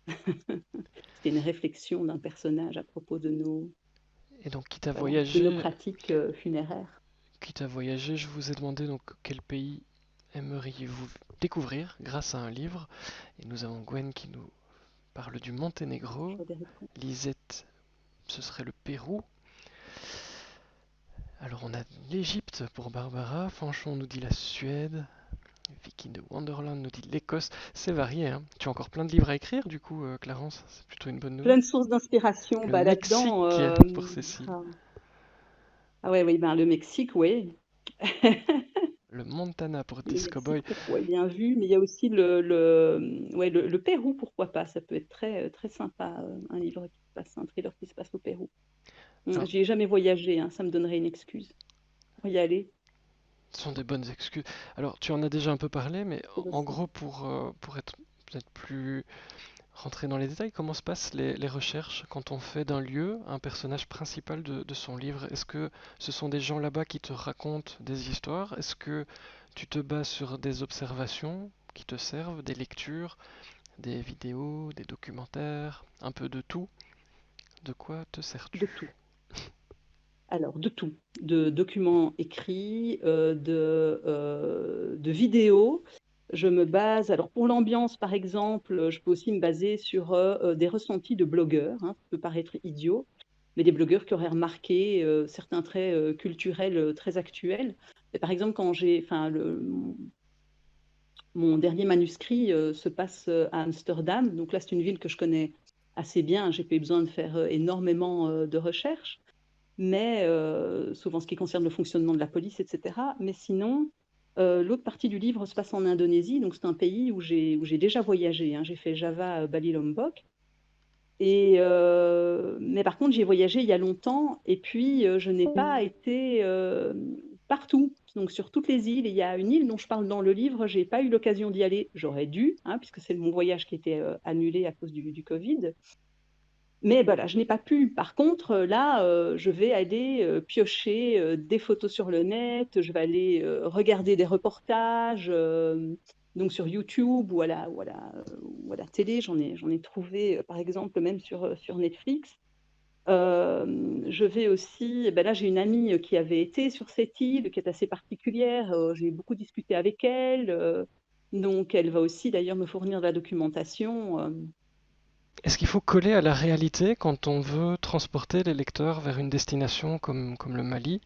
[SPEAKER 3] C'était une réflexion d'un personnage à propos de nos
[SPEAKER 2] Et donc,
[SPEAKER 3] voilà, de nos pratiques, funéraires.
[SPEAKER 2] quitte à voyager, je vous ai demandé donc quel pays aimeriez-vous découvrir grâce à un livre. Et nous avons Gwen qui nous parle du Monténégro.
[SPEAKER 3] Choix des réponses.
[SPEAKER 2] Lisette, ce serait le Pérou. Alors on a l'Égypte pour Barbara. Fanchon nous dit la Suède. Vicky de Wonderland nous dit l'Écosse. C'est varié, hein. Tu as encore plein de livres à écrire, du coup, Clarence. C'est plutôt une bonne nouvelle.
[SPEAKER 3] Plein de sources d'inspiration,
[SPEAKER 2] Le
[SPEAKER 3] bah, là-dedans,
[SPEAKER 2] Mexique pour Cécile.
[SPEAKER 3] ah ouais, oui, ben, le Mexique, oui.
[SPEAKER 2] Le Montana pour
[SPEAKER 3] Le
[SPEAKER 2] Disco Boy.
[SPEAKER 3] Mexique, ouais, bien vu, mais il y a aussi ouais, le Pérou, pourquoi pas? Ça peut être très, très sympa, un livre qui se passe un thriller qui se passe au Pérou.
[SPEAKER 2] Alors,
[SPEAKER 3] J'y ai jamais voyagé, hein, ça me donnerait une excuse pour y aller.
[SPEAKER 2] ce sont des bonnes excuses. Alors, tu en as déjà un peu parlé, mais
[SPEAKER 3] C'est
[SPEAKER 2] en
[SPEAKER 3] possible.
[SPEAKER 2] gros, pour être peut-être plus rentré dans les détails, comment se passent les recherches quand on fait d'un lieu un personnage principal de son livre? Est-ce que ce sont des gens là-bas qui te racontent des histoires? Est-ce que tu te bases sur des observations qui te servent, des lectures, des vidéos, des documentaires, un peu de tout? De quoi te
[SPEAKER 3] De
[SPEAKER 2] sers-tu?
[SPEAKER 3] tout. Alors, de tout, de documents écrits, de vidéos. Je me base alors pour l'ambiance, par exemple, je peux aussi me baser sur, des ressentis de blogueurs, hein. Ça peut paraître idiot, mais des blogueurs qui auraient remarqué, certains traits, culturels, très actuels. Et par exemple, quand j'ai enfin le mon dernier manuscrit, se passe, à Amsterdam, donc là, c'est une ville que je connais assez bien. J'ai pas eu besoin de faire, énormément, de recherches mais sauf en ce qui concerne le fonctionnement de la police et cetera. Mais sinon, l'autre partie du livre se passe en Indonésie, donc c'est un pays où j'ai déjà voyagé, hein. J'ai fait Java, Bali, Lombok et mais par contre, j'y ai voyagé il y a longtemps et puis, je n'ai pas été, partout. Donc sur toutes les îles, il y a une île dont je parle dans le livre, j'ai pas eu l'occasion d'y aller. J'aurais dû, hein, puisque c'est mon voyage qui était, annulé à cause du covid. Mais voilà, je n'ai pas pu. Par contre, là, je vais aller, piocher, des photos sur le net, je vais aller, regarder des reportages, donc sur YouTube ou à la télé. J'en ai trouvé, par exemple, même sur Netflix. Je vais aussi là, j'ai une amie, qui avait été sur cette île, qui est assez particulière, j'ai beaucoup discuté avec elle, donc elle va aussi d'ailleurs me fournir de la documentation,
[SPEAKER 2] Est-ce qu'il faut coller à la réalité quand on veut transporter les lecteurs vers une destination comme le Mali?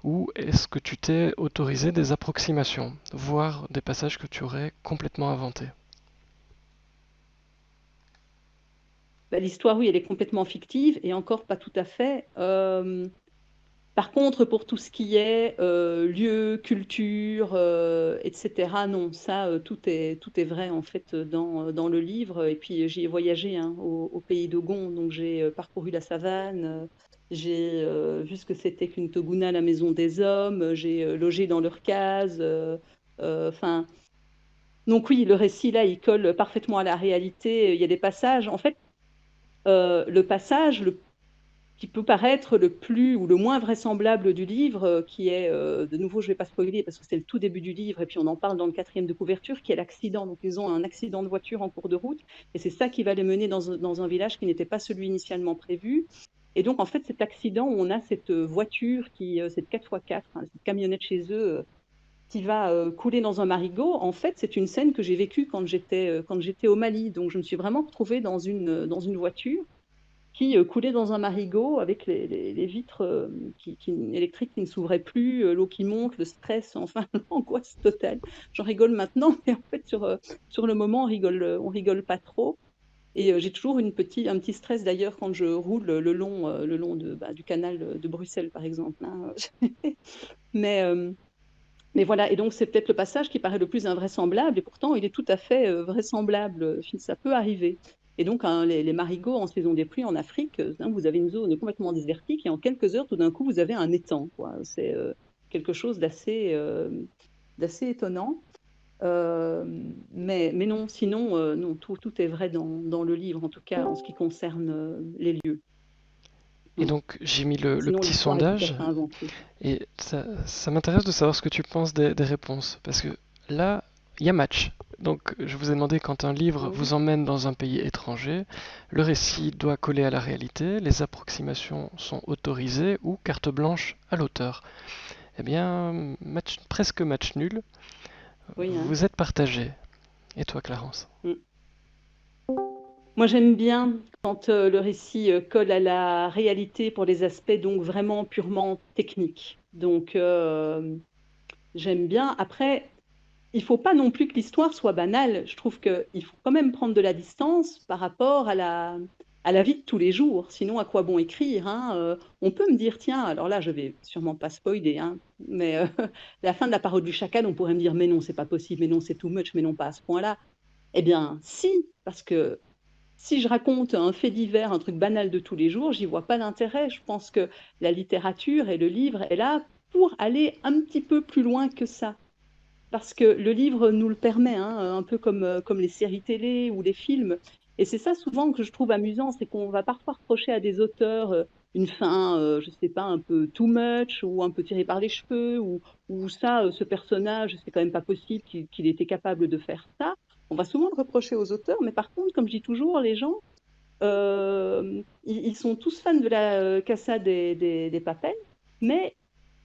[SPEAKER 2] Ou est-ce que tu t'es autorisé des approximations, voire des passages que tu aurais complètement inventés?
[SPEAKER 3] L'histoire, oui, elle est complètement fictive et encore pas tout à fait. Par contre, pour tout ce qui est lieu, culture, etc., non, ça, tout est vrai en fait dans le livre. Et puis j'y ai voyagé hein, au pays d'Ogon, donc j'ai parcouru la savane, j'ai vu ce que c'était qu'une toguna, la maison des hommes, j'ai logé dans leur case. Enfin, donc oui, le récit là, il colle parfaitement à la réalité. Il y a des passages, en fait, le passage qui peut paraître le plus ou le moins vraisemblable du livre, qui est, de nouveau, je ne vais pas spoiler parce que c'est le tout début du livre et puis on en parle dans le 4e de couverture, qui est l'accident. Donc ils ont un accident de voiture en cours de route et c'est ça qui va les mener dans un village qui n'était pas celui initialement prévu. Et donc en fait, cet accident où on a cette voiture cette 4x4, hein, cette camionnette chez eux, qui va couler dans un marigot, en fait, c'est une scène que j'ai vécue quand j'étais au Mali. Donc je me suis vraiment retrouvée dans une voiture qui coulait dans un marigot avec les vitres électriques qui ne s'ouvraient plus, l'eau qui monte, le stress, enfin l'angoisse totale. J'en rigole maintenant, mais en fait sur le moment on rigole pas trop. Et j'ai toujours un petit stress d'ailleurs quand je roule le long du canal de Bruxelles par exemple. Hein. mais, euh, mais voilà, et donc c'est peut-être le passage qui paraît le plus invraisemblable, et pourtant il est tout à fait vraisemblable, ça peut arriver. Et donc hein, les marigots en saison des pluies en Afrique, hein, vous avez une zone complètement désertique, et en quelques heures, tout d'un coup, vous avez un étang, quoi. C'est quelque chose d'assez étonnant. Euh, mais non, sinon, non, tout est vrai dans le livre, en tout cas en ce qui concerne les lieux.
[SPEAKER 2] Et
[SPEAKER 3] Mm.
[SPEAKER 2] donc j'ai mis le
[SPEAKER 3] Sinon,
[SPEAKER 2] petit
[SPEAKER 3] l'histoire est tout à
[SPEAKER 2] sondage
[SPEAKER 3] fait inventée.
[SPEAKER 2] et ça m'intéresse de savoir ce que tu penses des réponses. Parce que là, il y a match. Donc je vous ai demandé quand un livre
[SPEAKER 3] Oui.
[SPEAKER 2] vous emmène dans un pays étranger, le récit doit coller à la réalité, les approximations sont autorisées ou carte blanche à l'auteur. Eh bien, presque match nul,
[SPEAKER 3] Oui, hein.
[SPEAKER 2] vous êtes partagé. Et toi, Clarence?
[SPEAKER 3] Mm. Moi, j'aime bien quand le récit colle à la réalité pour les aspects donc vraiment purement techniques. Donc, j'aime bien. Après, il faut pas non plus que l'histoire soit banale. Je trouve qu'il faut quand même prendre de la distance par rapport à la vie de tous les jours. Sinon, à quoi bon écrire hein On peut me dire, tiens, alors là, je vais sûrement pas spoiler, hein, mais la fin de la parole du chacal, on pourrait me dire, mais non, c'est pas possible, mais non, c'est too much, mais non, pas à ce point-là. Eh bien, si, parce que si je raconte un fait divers, un truc banal de tous les jours, j'y vois pas d'intérêt. Je pense que la littérature et le livre est là pour aller un petit peu plus loin que ça. Parce que le livre nous le permet, hein, un peu comme les séries télé ou les films. Et c'est ça souvent que je trouve amusant, c'est qu'on va parfois reprocher à des auteurs une fin, je sais pas, un peu too much ou un peu tiré par les cheveux, ou ça, ce personnage, c'est quand même pas possible qu'il était capable de faire ça. On va souvent le reprocher aux auteurs, mais par contre, comme je dis toujours, les gens, ils sont tous fans de la Casa des Papel, mais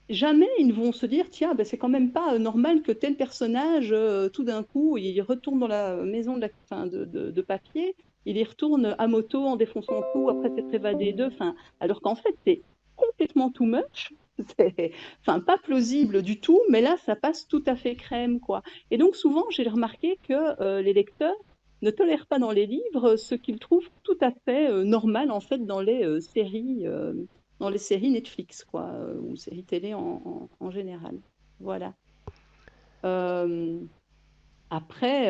[SPEAKER 3] jamais ils ne vont se dire, tiens, ben, c'est quand même pas normal que tel personnage, tout d'un coup, il retourne dans la maison enfin, de papier, il y retourne à moto en défonçant tout après s'être évadé d'eux, enfin, alors qu'en fait, c'est complètement too much. C'est enfin, pas plausible du tout, mais là, ça passe tout à fait crème, quoi. Et donc, souvent, j'ai remarqué que les lecteurs ne tolèrent pas dans les livres ce qu'ils trouvent tout à fait normal, en fait, dans les séries Netflix, quoi, ou séries télé en général. Voilà. Euh, après,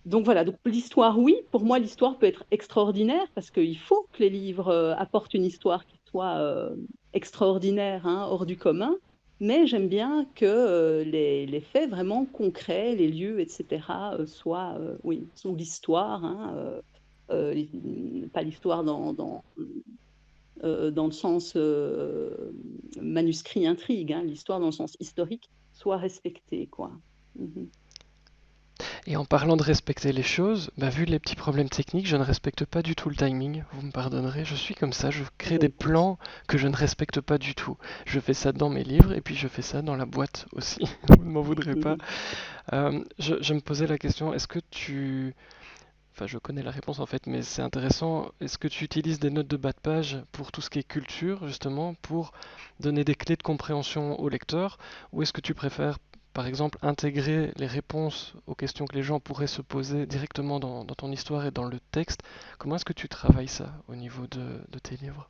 [SPEAKER 3] donc voilà, donc l'histoire, oui, pour moi, l'histoire peut être extraordinaire parce qu'il faut que les livres apportent une histoire qui soit extraordinaire, hein, hors du commun. Mais j'aime bien que les faits vraiment concrets, les lieux, etc., soient, oui, sont l'histoire, hein, pas l'histoire dans le sens manuscrit intrigue, hein, l'histoire dans le sens historique, soit respectée, quoi. Mhm.
[SPEAKER 2] Et en parlant de respecter les choses, bah, vu les petits problèmes techniques, je ne respecte pas du tout le timing. Vous me pardonnerez, je suis comme ça, je crée des plans que je ne respecte pas du tout. Je fais ça dans mes livres et puis je fais ça dans la boîte aussi. Vous ne m'en voudrez pas.
[SPEAKER 3] Mhm.
[SPEAKER 2] Je me posais la question, est-ce que tu... Enfin, je connais la réponse en fait, mais c'est intéressant. Est-ce que tu utilises des notes de bas de page pour tout ce qui est culture, justement, pour donner des clés de compréhension au lecteur, ou est-ce que tu préfères, par exemple, intégrer les réponses aux questions que les gens pourraient se poser directement dans ton histoire et dans le texte? Comment est-ce que tu travailles ça au niveau de tes livres?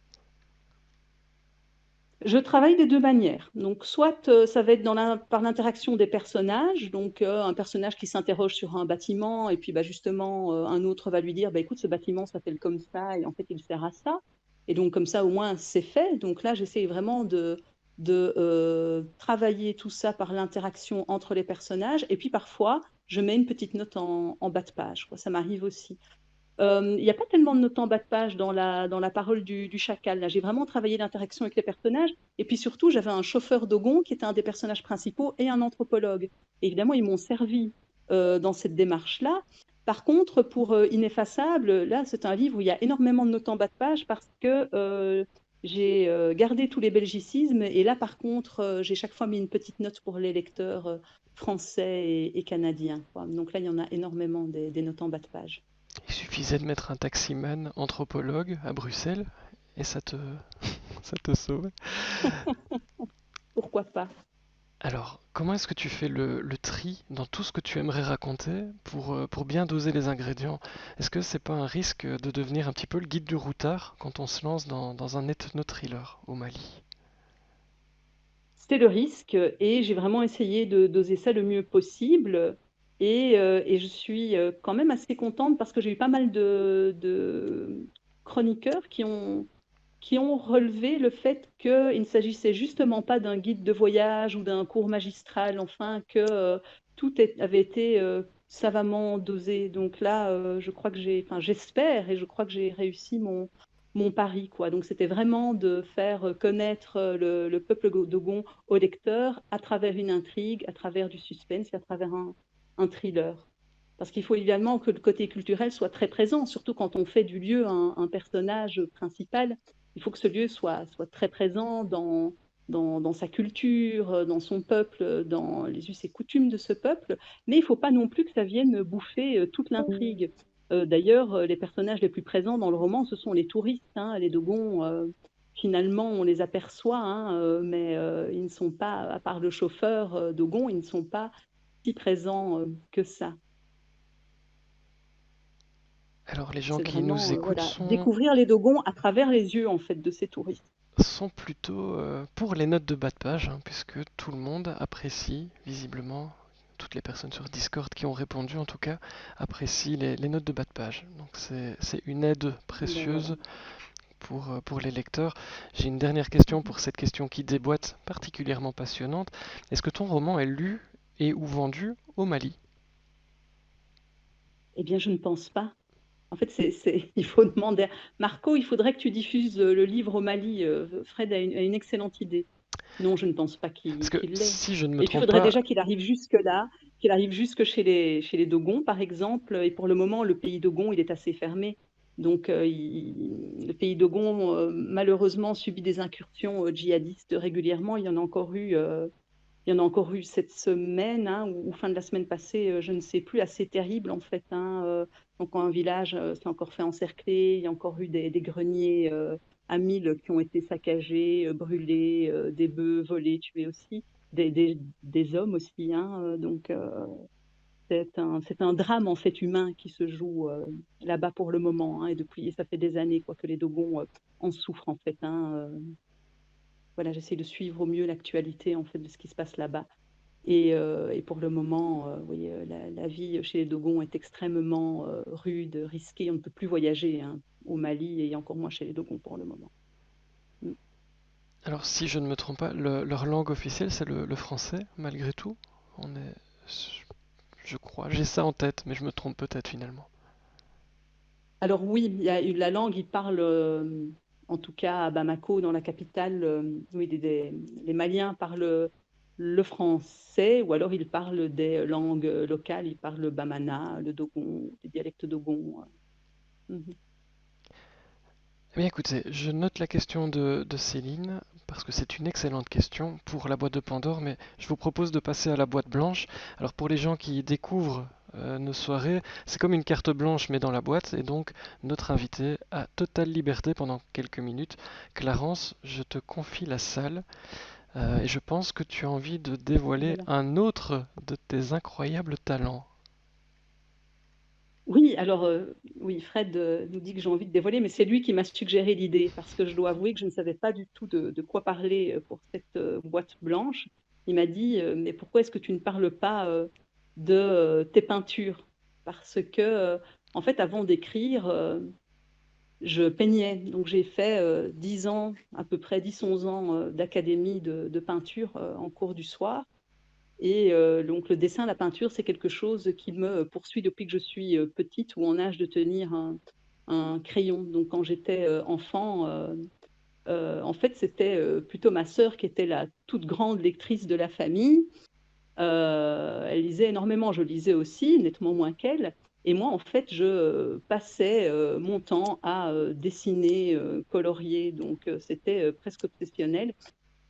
[SPEAKER 3] Je travaille des deux manières. Donc, soit ça va être par l'interaction des personnages, donc un personnage qui s'interroge sur un bâtiment, et puis bah, justement, un autre va lui dire, bah, écoute, ce bâtiment s'appelle comme ça, et en fait, il sert à ça. Et donc, comme ça, au moins, c'est fait. Donc là, j'essaie vraiment de travailler tout ça par l'interaction entre les personnages. Et puis, parfois, je mets une petite note en bas de page, quoi. Ça m'arrive aussi. Il n'y a pas tellement de notes en bas de page dans la parole du chacal. Là, j'ai vraiment travaillé l'interaction avec les personnages. Et puis surtout, j'avais un chauffeur Dogon qui était un des personnages principaux et un anthropologue. Et évidemment, ils m'ont servi dans cette démarche-là. Par contre, pour Ineffaçable, là, c'est un livre où il y a énormément de notes en bas de page parce que j'ai gardé tous les belgicismes. Et là, par contre, j'ai chaque fois mis une petite note pour les lecteurs français et canadiens, quoi. Donc là, il y en a énormément des notes en bas de page.
[SPEAKER 2] Il suffisait de mettre un taximan anthropologue à Bruxelles et ça te sauve.
[SPEAKER 3] Pourquoi pas?
[SPEAKER 2] Alors, comment est-ce que tu fais le tri dans tout ce que tu aimerais raconter pour bien doser les ingrédients? Est-ce que c'est pas un risque de devenir un petit peu le guide du routard quand on se lance dans un ethno-thriller au Mali?
[SPEAKER 3] C'était le risque et j'ai vraiment essayé de doser ça le mieux possible et je suis, quand même assez contente parce que j'ai eu pas mal de chroniqueurs qui ont relevé le fait qu'il ne s'agissait justement pas d'un guide de voyage ou d'un cours magistral, enfin que, avait été, savamment dosé. Donc là, je crois que j'espère et je crois que j'ai réussi mon pari, quoi. Donc c'était vraiment de faire connaître le peuple dogon au lecteur à travers une intrigue, à travers du suspense et à travers un thriller. Parce qu'il faut également que le côté culturel soit très présent, surtout quand on fait du lieu un personnage principal. Il faut que ce lieu soit très présent dans sa culture, dans son peuple, dans les us et coutumes de ce peuple. Mais il ne faut pas non plus que ça vienne bouffer toute l'intrigue. D'ailleurs, les personnages les plus présents dans le roman, ce sont les touristes, hein, les Dogons. Finalement, on les aperçoit, hein, mais ils ne sont pas, à part le chauffeur Dogon, ils ne sont pas si présents que ça.
[SPEAKER 2] Alors, les gens
[SPEAKER 3] C'est
[SPEAKER 2] qui nous
[SPEAKER 3] vraiment
[SPEAKER 2] écoutent
[SPEAKER 3] voilà, découvrir les Dogons à travers les yeux en fait de ces touristes.
[SPEAKER 2] sont plutôt pour les notes de bas de page, hein, puisque tout le monde apprécie visiblement, toutes les personnes sur Discord qui ont répondu en tout cas, apprécient les notes de bas de page. Donc c'est une aide
[SPEAKER 3] Ben voilà.
[SPEAKER 2] précieuse pour les lecteurs. J'ai une dernière question pour cette question qui déboîte, particulièrement passionnante. Est-ce que ton roman est lu et ou vendu au Mali?
[SPEAKER 3] Eh bien, je ne pense pas. En fait, il faut demander. Marco, il faudrait que tu diffuses le livre au Mali. Fred a une excellente idée. Non, je ne pense pas
[SPEAKER 2] Parce que
[SPEAKER 3] qu'il l'ait.
[SPEAKER 2] si je ne me
[SPEAKER 3] Et puis, il
[SPEAKER 2] trompe
[SPEAKER 3] faudrait
[SPEAKER 2] pas,
[SPEAKER 3] déjà qu'il arrive jusque-là, qu'il arrive jusque chez les Dogons, par exemple. Et pour le moment, le pays Dogon, il est assez fermé. Donc, le pays Dogon, malheureusement, subit des incursions djihadistes régulièrement. Il y en a encore eu cette semaine, hein, ou fin de la semaine passée, je ne sais plus, assez terrible en fait, hein. Donc un village s'est encore fait encercler, il y a encore eu des greniers à 1000 qui ont été saccagés, brûlés, des bœufs volés, tués aussi, des hommes aussi, hein. Donc c'est un drame en fait humain qui se joue là-bas pour le moment, hein, et depuis, ça fait des années quoi, que les Dogons en souffrent en fait, hein. Voilà, j'essaie de suivre au mieux l'actualité en fait de ce qui se passe là-bas. Et pour le moment, oui, la vie chez les Dogons est extrêmement rude, risquée. On ne peut plus voyager, hein, au Mali et encore moins chez les Dogons pour le moment. Mm.
[SPEAKER 2] alors si je ne me trompe pas, leur langue officielle c'est le français, malgré tout. On est, je crois, j'ai ça en tête, mais je me trompe peut-être finalement.
[SPEAKER 3] Alors oui, il y a eu la langue, ils parlent, en tout cas à Bamako, dans la capitale, oui, les Maliens parlent le français, ou alors ils parlent des langues locales, ils parlent le Bamana, le Dogon, des dialectes Dogon. Mhm.
[SPEAKER 2] Eh bien écoutez, je note la question de Céline, parce que c'est une excellente question pour la boîte de Pandore, mais je vous propose de passer à la boîte blanche. Alors pour les gens qui découvrent nos soirées, c'est comme une carte blanche mais dans la boîte, et donc notre invité a totale liberté pendant quelques minutes. Clarence, je te confie la salle, et je pense que tu as envie de dévoiler
[SPEAKER 3] Voilà.
[SPEAKER 2] un autre de tes incroyables talents.
[SPEAKER 3] Oui, alors, oui, Fred, nous dit que j'ai envie de dévoiler, mais c'est lui qui m'a suggéré l'idée parce que je dois avouer que je ne savais pas du tout de quoi parler, pour cette, boîte blanche. Il m'a dit: «Mais pourquoi est-ce que tu ne parles pas, de, tes peintures?» Parce que, en fait, avant d'écrire, je peignais. Donc j'ai fait, 10 ans, à peu près 10-11 ans, d'académie de peinture, en cours du soir. Et donc le dessin, la peinture, c'est quelque chose qui me poursuit depuis que je suis, petite ou en âge de tenir un crayon. Donc quand j'étais, enfant, en fait, c'était, plutôt ma sœur qui était la toute grande lectrice de la famille. Elle lisait énormément, je lisais aussi, nettement moins qu'elle. Et moi, en fait, je, passais, mon temps à, dessiner, colorier. Donc c'était, presque obsessionnel.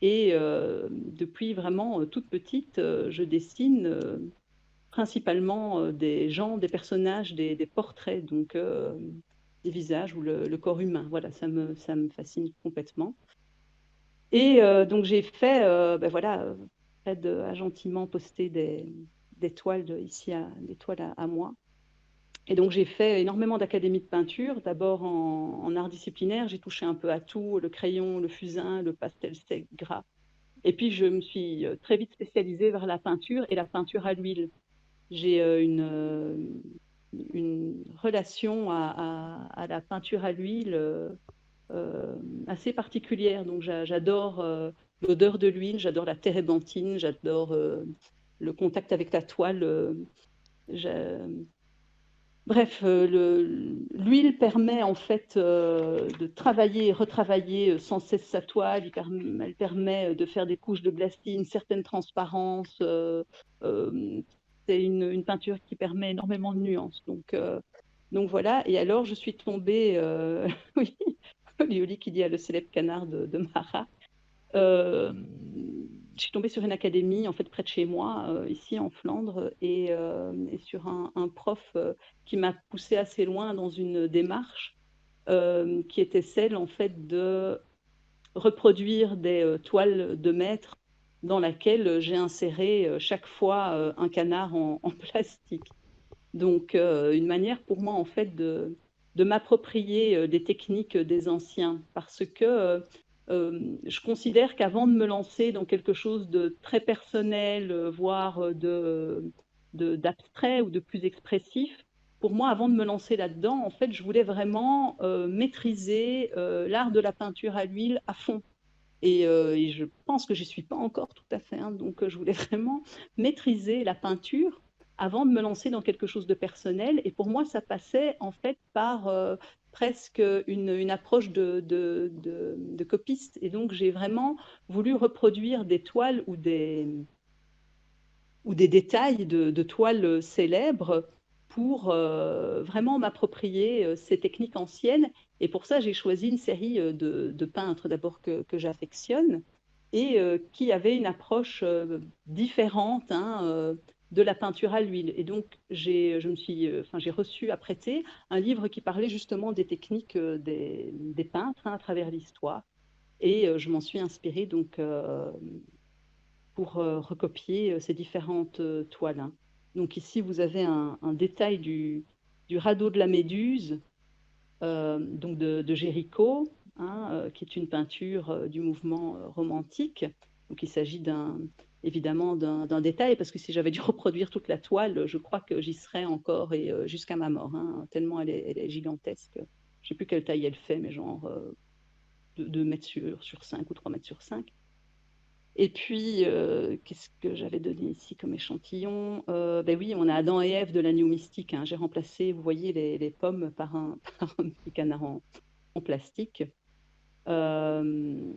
[SPEAKER 3] Et depuis vraiment, toute petite, je dessine, principalement, des gens, des personnages, des portraits, donc des visages ou le corps humain. Voilà, ça me fascine complètement. Et donc j'ai fait, voilà, Fred a gentiment posté des toiles ici, des toiles à moi. Et donc j'ai fait énormément d'académies de peinture. D'abord en art disciplinaire, j'ai touché un peu à tout, le crayon, le fusain, le pastel sec gras. Et puis je me suis, très vite spécialisée vers la peinture et la peinture à l'huile. J'ai, une relation à la peinture à l'huile, assez particulière. Donc j'adore, l'odeur de l'huile, j'adore la térébenthine, j'adore, le contact avec la toile, j'a bref, l'huile permet en fait, de travailler et retravailler, sans cesse sa toile. Elle permet, de faire des couches de glacis, une certaine transparence, hem, c'est une peinture qui permet énormément de nuances. Donc voilà. Et alors je suis tombée, oui, Lioli qui dit: «Ah, le célèbre canard de Marat». Je suis tombée sur une académie, en fait, près de chez moi, ici en Flandre. Et sur un prof, qui m'a poussée assez loin dans une démarche, qui était celle, en fait, de reproduire des, toiles de maître dans laquelle, j'ai inséré, chaque fois, un canard en plastique. Donc une manière pour moi, en fait, de m'approprier, des techniques, des anciens. Parce que, je considère qu'avant de me lancer dans quelque chose de très personnel, voire, d'abstrait ou de plus expressif, pour moi, avant de me lancer là-dedans, en fait, je voulais vraiment, maîtriser, l'art de la peinture à l'huile à fond. Et je pense que j'y suis pas encore tout à fait, hein. Donc je voulais vraiment maîtriser la peinture avant de me lancer dans quelque chose de personnel. Et pour moi, ça passait en fait par, presque, une approche de copiste. Et donc j'ai vraiment voulu reproduire des toiles ou des détails de toiles, célèbres pour, vraiment m'approprier, ces techniques anciennes. Et pour ça, j'ai choisi une série, de peintres d'abord que j'affectionne et qui avaient une approche, différente, hein, de la peinture à l'huile. Et donc j'ai reçu à prêter un livre qui parlait justement des techniques, des peintres, hein, à travers l'histoire. Et je m'en suis inspirée donc, pour, recopier, ces différentes, toiles, hein. Donc ici, vous avez un détail du radeau de la Méduse, donc de Géricault, hein, qui est une peinture, du mouvement, romantique. Donc il s'agit évidemment d'un détail, parce que si j'avais dû reproduire toute la toile, je crois que j'y serais encore et jusqu'à ma mort, hein, tellement elle est gigantesque. Je sais plus quelle taille elle fait, mais genre, 2 mètres sur 5 ou 3 mètres sur 5. Et puis, qu'est-ce que j'avais donné ici comme échantillon? Beh, oui, on a Adam et Ève de la New Mystique, hein. J'ai remplacé, vous voyez, les pommes par un par un petit canard en plastique. Hem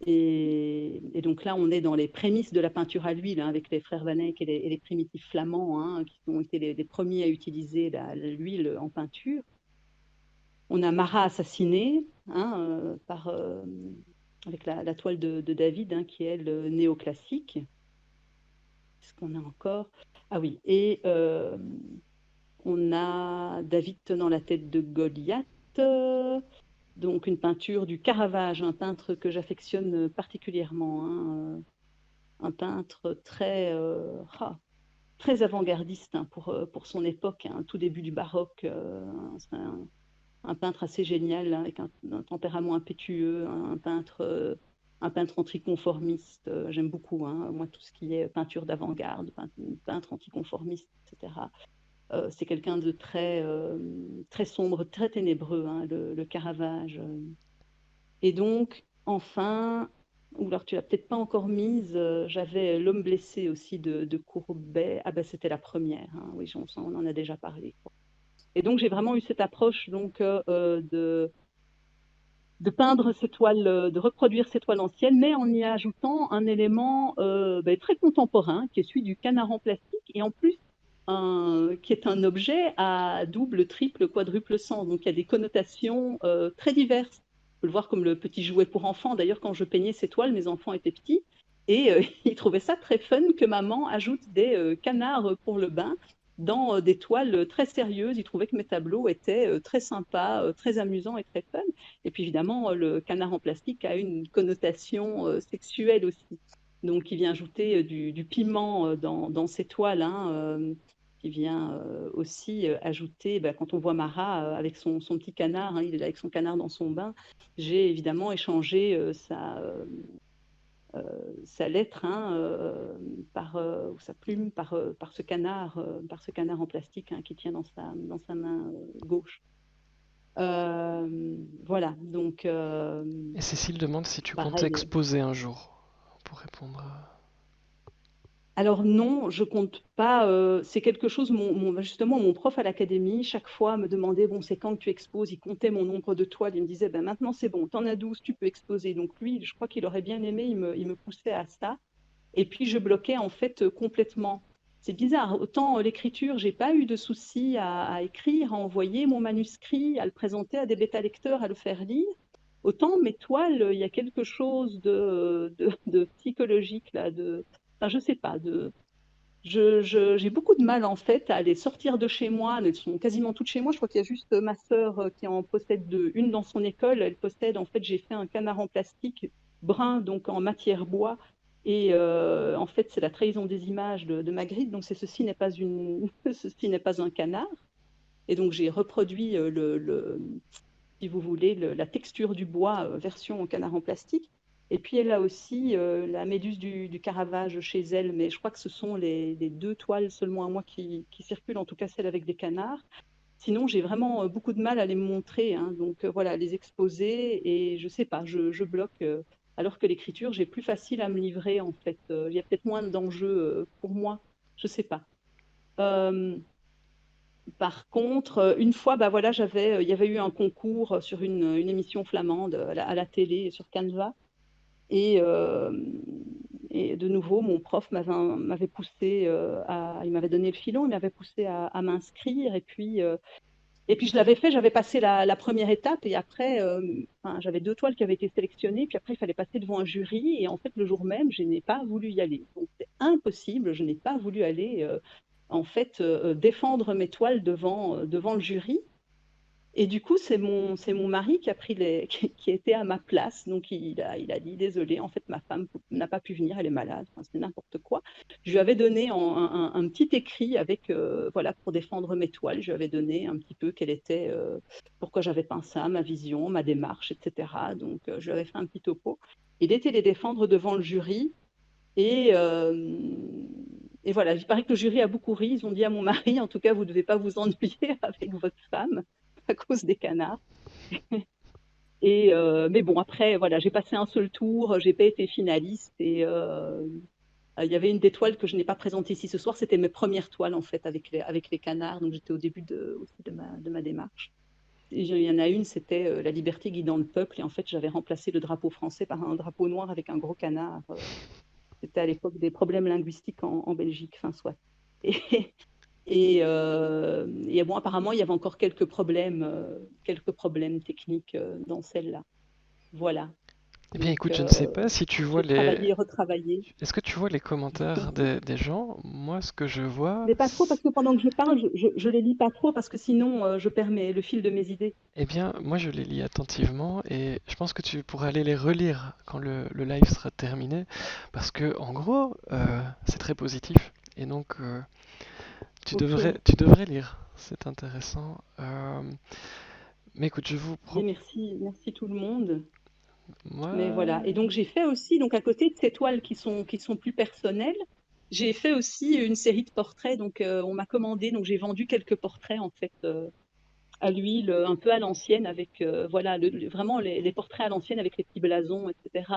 [SPEAKER 3] et donc là, on est dans les prémices de la peinture à l'huile, hein, avec les frères Van Eyck et les primitifs flamands, hein, qui ont été les premiers à utiliser l'huile en peinture. On a Marat assassiné, hein, avec la toile de David, hein, qui est, elle, néoclassique. Qu'est-ce qu'on a encore? Ah oui, et on a David tenant la tête de Goliath, donc une peinture du Caravage, un peintre que j'affectionne particulièrement, hein, un peintre très, très avant-gardiste hein, pour son époque, hein, tout début du baroque. C'est un peintre assez génial, hein, avec un tempérament impétueux, un peintre anticonformiste. J'aime beaucoup, hein, moi, tout ce qui est peinture d'avant-garde, peintre anticonformiste, etc. C'est quelqu'un de très sombre, très ténébreux, hein, le Caravage. Et donc, enfin, ou alors tu l'as peut-être pas encore mise, j'avais L'homme blessé aussi de Courbet. Ah ben c'était la première, hein, oui, on en a déjà parlé, quoi. Et donc j'ai vraiment eu cette approche donc de peindre ces toiles, de reproduire ces toiles anciennes, mais en y ajoutant un élément très contemporain, qui est celui du canard en plastique, et en plus qui est un objet à double, triple, quadruple sens. Donc il y a des connotations très diverses. On peut le voir comme le petit jouet pour enfants. D'ailleurs, quand je peignais ces toiles, mes enfants étaient petits et ils trouvaient ça très fun que maman ajoute des canards pour le bain dans des toiles très sérieuses. Ils trouvaient que mes tableaux étaient très sympas, très amusants et très fun. Et puis évidemment, le canard en plastique a une connotation sexuelle aussi. Donc il vient ajouter du piment dans ces toiles, hein, qui vient aussi ajouter, quand on voit Marat avec son petit canard, hein, il est là avec son canard dans son bain, j'ai évidemment échangé sa lettre hein, ou sa plume par ce canard en plastique hein, qui tient dans sa main gauche. Voilà, donc
[SPEAKER 2] Et Cécile demande si tu comptes
[SPEAKER 3] pareil.
[SPEAKER 2] exposer un jour, pour répondre
[SPEAKER 3] Alors non, je compte pas. C'est quelque chose, justement, mon prof à l'académie, chaque fois me demandait, bon, c'est quand que tu exposes? Il comptait mon nombre de toiles, il me disait, ben maintenant c'est bon, t'en as 12, tu peux exposer. Donc lui, je crois qu'il aurait bien aimé, il me poussait à ça. Et puis je bloquais en fait complètement. C'est bizarre, autant l'écriture, j'ai pas eu de souci à écrire, à envoyer mon manuscrit, à le présenter à des bêta-lecteurs, à le faire lire. Autant mes toiles, il y a quelque chose de psychologique là, enfin, je sais pas, j'ai beaucoup de mal en fait à les sortir de chez moi. Elles sont quasiment toutes chez moi. Je crois qu'il y a juste ma sœur qui en possède une dans son école. Elle possède, en fait, j'ai fait un canard en plastique brun, donc en matière bois. Et en fait, c'est la trahison des images de Magritte. Donc, ceci n'est pas ceci n'est pas un canard. Et donc, j'ai reproduit si vous voulez, la texture du bois version canard en plastique. Et puis elle a aussi la méduse du Caravage chez elle, mais je crois que ce sont les deux toiles seulement à moi qui circulent, en tout cas celle avec des canards. Sinon, j'ai vraiment beaucoup de mal à les montrer, hein. Donc voilà, les exposer, et je sais pas, je bloque. Alors que l'écriture, j'ai plus facile à me livrer, en fait. Il y a peut-être moins d'enjeux pour moi, je sais pas. Euh, Par contre, une fois, voilà, il y avait eu un concours sur une émission flamande à la télé sur Canva. Et, euh, et de nouveau, mon prof m'avait poussé il m'avait donné le filon, il m'avait poussé à m'inscrire. Et puis je l'avais fait, j'avais passé la première étape. Et après, enfin, j'avais deux toiles qui avaient été sélectionnées. Puis après, il fallait passer devant un jury. Et en fait, le jour même, je n'ai pas voulu y aller. Donc, c'est impossible, je n'ai pas voulu aller en fait défendre mes toiles devant le jury. Et du coup, c'est mon mari qui a pris qui était à ma place. Donc, il a dit, désolé, en fait, ma femme n'a pas pu venir, elle est malade. Enfin, c'est n'importe quoi. Je lui avais donné un petit écrit avec, voilà, pour défendre mes toiles. Je lui avais donné un petit peu quelle était, pourquoi j'avais peint ça, ma vision, ma démarche, etc. Donc, je lui avais fait un petit topo. Il était les défendre devant le jury. Et, euh, et voilà, il paraît que le jury a beaucoup ri. Ils ont dit à mon mari, en tout cas, vous ne devez pas vous ennuyer avec votre femme à cause des canards. Mais bon, après, voilà, j'ai passé un seul tour, j'ai pas été finaliste. Et il y avait une des toiles que je n'ai pas présentée ici ce soir, c'était mes premières toiles en fait avec les canards. Donc j'étais au début aussi de ma démarche. Et il y en a une, c'était La liberté guidant le peuple. Et en fait, j'avais remplacé le drapeau français par un drapeau noir avec un gros canard. C'était à l'époque des problèmes linguistiques en Belgique, enfin soit. Et, et bon, apparemment, il y avait encore quelques problèmes techniques dans celle-là. Voilà.
[SPEAKER 2] Eh bien,
[SPEAKER 3] Donc,
[SPEAKER 2] écoute, je ne sais pas si tu vois
[SPEAKER 3] j'ai travaillé et retravaillé.
[SPEAKER 2] Est-ce que tu vois les commentaires des gens? Moi, ce que je vois,
[SPEAKER 3] Mais pas trop, parce que pendant que je parle, je les lis pas trop, parce que sinon, je perds le fil de mes idées.
[SPEAKER 2] eh bien, moi, je les lis attentivement et je pense que tu pourras aller les relire quand le live sera terminé, parce que, en gros, c'est très positif. Et donc,
[SPEAKER 3] Ok.
[SPEAKER 2] tu devrais lire. C'est intéressant. Mais écoute, je vous
[SPEAKER 3] Bien,
[SPEAKER 2] propose...
[SPEAKER 3] merci tout le monde. Mais
[SPEAKER 2] Moi,
[SPEAKER 3] voilà. Et donc j'ai fait aussi, donc à côté de ces toiles qui sont plus personnelles, j'ai fait aussi une série de portraits. Donc on m'a commandé, donc j'ai vendu quelques portraits en fait à l'huile, un peu à l'ancienne, avec voilà vraiment les portraits à l'ancienne avec les petits blasons, etc.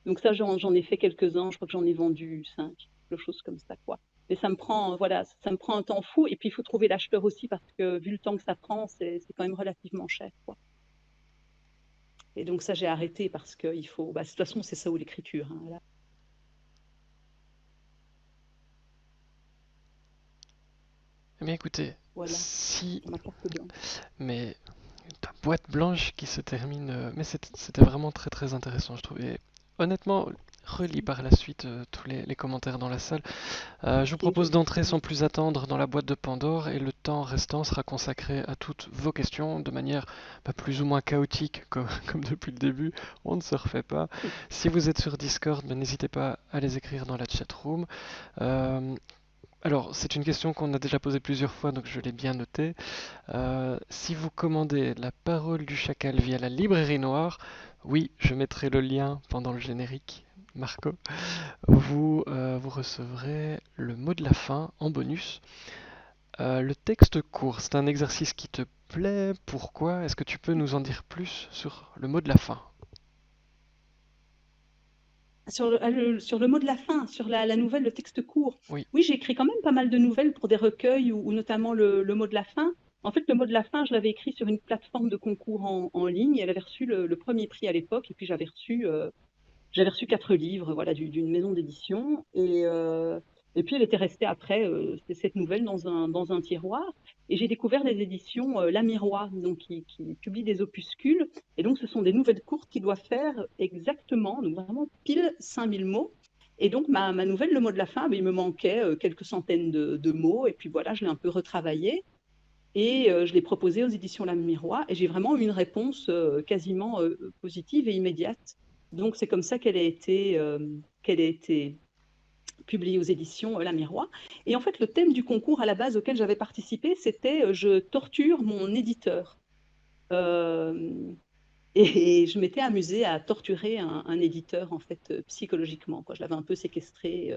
[SPEAKER 3] Donc ça j'en ai fait quelques-uns. Je crois que j'en ai vendu 5, quelque chose comme ça quoi. Mais ça me prend voilà, ça me prend un temps fou. Et puis il faut trouver l'acheteur aussi parce que vu le temps que ça prend, c'est quand même relativement cher quoi. Et donc ça, j'ai arrêté parce que il faut. Bah, de toute façon, c'est ça ou l'écriture. Hein, là.
[SPEAKER 2] eh bien écoutez,
[SPEAKER 3] Voilà,
[SPEAKER 2] si...
[SPEAKER 3] ma carte blanche.
[SPEAKER 2] Mais ta boîte blanche qui se termine... mais c'était vraiment très très intéressant, je trouvais. Honnêtement, relis par la suite tous les commentaires dans la salle. Je vous
[SPEAKER 3] Et je
[SPEAKER 2] propose
[SPEAKER 3] vais
[SPEAKER 2] d'entrer
[SPEAKER 3] faire.
[SPEAKER 2] sans plus attendre dans la boîte de Pandore et le temps restant sera consacré à toutes vos questions de manière plus ou moins chaotique comme depuis le début. On ne se refait pas. Si vous êtes sur Discord, n'hésitez pas à les écrire dans la chat room. Euh, alors, c'est une question qu'on a déjà posée plusieurs fois, donc je l'ai bien notée. Si vous commandez La Parole du Chacal via la Librairie Noire, oui, je mettrai le lien pendant le générique, Marco. Vous recevrez le mot de la fin en bonus. Le texte court, c'est un exercice qui te plaît. Pourquoi? Est-ce que tu peux nous en dire plus sur le mot de la fin?
[SPEAKER 3] Sur le mot de la fin, sur la nouvelle, le texte court.
[SPEAKER 2] Oui,
[SPEAKER 3] Oui, j'ai écrit quand même pas mal de nouvelles pour des recueils ou notamment le mot de la fin. En fait, le mot de la fin, je l'avais écrit sur une plateforme de concours en ligne. Elle avait reçu le premier prix à l'époque et puis j'avais reçu 4 livres voilà, d'une maison d'édition. Et puis, elle était restée après, cette nouvelle, dans un tiroir. Et j'ai découvert les éditions La Miroir, donc, qui publient des opuscules. Et donc, ce sont des nouvelles courtes qui doivent faire exactement, donc vraiment pile 5000 mots. Et donc, ma nouvelle, le mot de la fin, il me manquait quelques centaines de mots. Et puis voilà, je l'ai un peu retravaillé. Et je l'ai proposé aux éditions La Miroir et j'ai vraiment eu une réponse quasiment positive et immédiate. Donc c'est comme ça qu'elle a été publiée aux éditions La Miroir. Et en fait, le thème du concours à la base auquel j'avais participé, c'était je torture mon éditeur. Euh, et je m'étais amusée à torturer un éditeur en fait psychologiquement. Quoi. Je l'avais un peu séquestré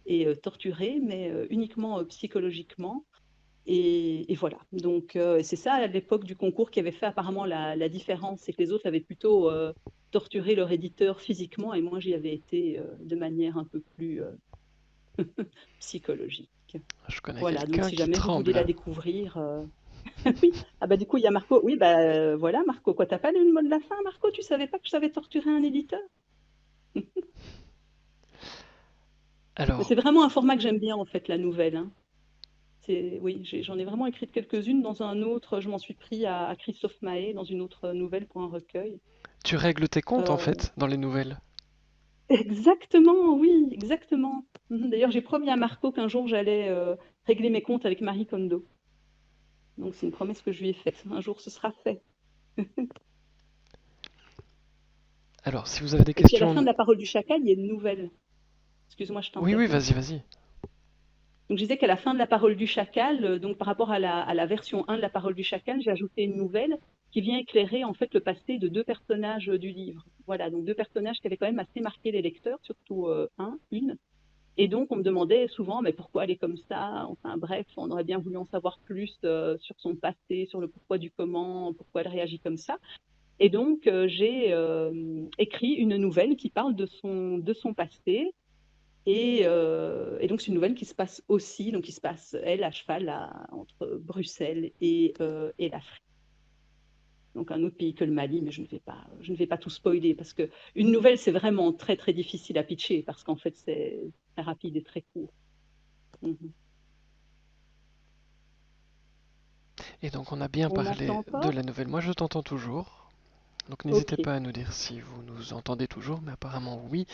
[SPEAKER 3] et torturé, mais uniquement psychologiquement. Et voilà. Donc, c'est ça, à l'époque du concours, qui avait fait apparemment la différence. C'est que les autres avaient plutôt torturé leur éditeur physiquement, et moi, j'y avais été de manière un peu plus psychologique.
[SPEAKER 2] je connais
[SPEAKER 3] Voilà. Donc,
[SPEAKER 2] quelqu'un
[SPEAKER 3] si
[SPEAKER 2] qui
[SPEAKER 3] jamais vous voulez la
[SPEAKER 2] tremble.
[SPEAKER 3] découvrir. Oui. Ah, bah, du coup, il y a Marco. Oui, bah, voilà, Marco. Quoi, t'as pas lu le mot de la fin, Marco? Tu savais pas que je savais torturer un éditeur? Mais
[SPEAKER 2] Alors,
[SPEAKER 3] c'est vraiment un format que j'aime bien, en fait, la nouvelle. Hein. Oui, j'en ai vraiment écrit quelques-unes. Dans un autre, je m'en suis pris à Christophe Mahé, dans une autre nouvelle pour un recueil.
[SPEAKER 2] tu règles tes comptes en
[SPEAKER 3] Euh,
[SPEAKER 2] fait dans les nouvelles.
[SPEAKER 3] exactement, oui, exactement. D'ailleurs, j'ai promis à Marco qu'un jour j'allais régler mes comptes avec Marie Kondo. Donc c'est une promesse que je lui ai faite. Un jour, ce sera fait.
[SPEAKER 2] Alors, si vous avez des
[SPEAKER 3] Et puis à la fin de
[SPEAKER 2] questions...
[SPEAKER 3] la parole du chacal, il y a une nouvelle. Excuse-moi, je
[SPEAKER 2] Oui, oui,
[SPEAKER 3] t'interromps.
[SPEAKER 2] vas-y, vas-y.
[SPEAKER 3] Donc je disais qu'à la fin de la parole du chacal, donc par rapport à la version 1 de la parole du chacal, j'ai ajouté une nouvelle qui vient éclairer en fait le passé de 2 personnages du livre. Voilà, donc 2 personnages qui avaient quand même assez marqué les lecteurs, surtout une. Et donc, on me demandait souvent, mais pourquoi elle est comme ça? Enfin, bref, on aurait bien voulu en savoir plus sur son passé, sur le pourquoi du comment, pourquoi elle réagit comme ça. Et donc, j'ai écrit une nouvelle qui parle de son passé. Et donc, c'est une nouvelle qui se passe aussi, donc qui se passe, elle, à cheval entre Bruxelles et l'Afrique. Donc, un autre pays que le Mali, mais je ne vais pas tout spoiler parce que une nouvelle, c'est vraiment très, très difficile à pitcher parce qu'en fait, c'est très rapide et très court. Mhm.
[SPEAKER 2] Et donc, on a bien
[SPEAKER 3] On m'entend
[SPEAKER 2] parlé de
[SPEAKER 3] encore?
[SPEAKER 2] la nouvelle. Moi, je t'entends toujours. Donc, n'hésitez
[SPEAKER 3] Ok.
[SPEAKER 2] pas à nous dire si vous nous entendez toujours, mais apparemment, oui.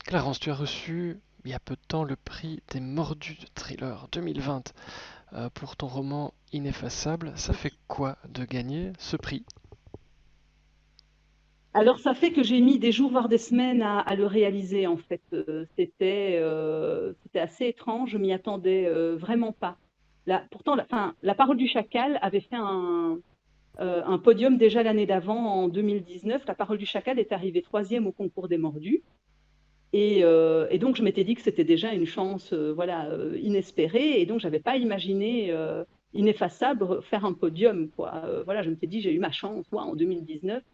[SPEAKER 2] Clarence, tu as reçu il y a peu de temps le prix des Mordus de Thriller 2020 pour ton roman Ineffaçable. Ça
[SPEAKER 3] Oui.
[SPEAKER 2] fait quoi de gagner ce prix?
[SPEAKER 3] Alors, ça fait que j'ai mis des jours, voire des semaines à le réaliser, en fait. C'était assez étrange, je m'y attendais vraiment pas. Pourtant, la Parole du Chacal avait fait un podium déjà l'année d'avant, en 2019. La Parole du Chacal est arrivée troisième au concours des Mordus. Et donc, je m'étais dit que c'était déjà une chance voilà, inespérée. Et donc, je n'avais pas imaginé Ineffaçable faire un podium, quoi. Voilà, je m'étais dit, j'ai eu ma chance, moi, en 2019.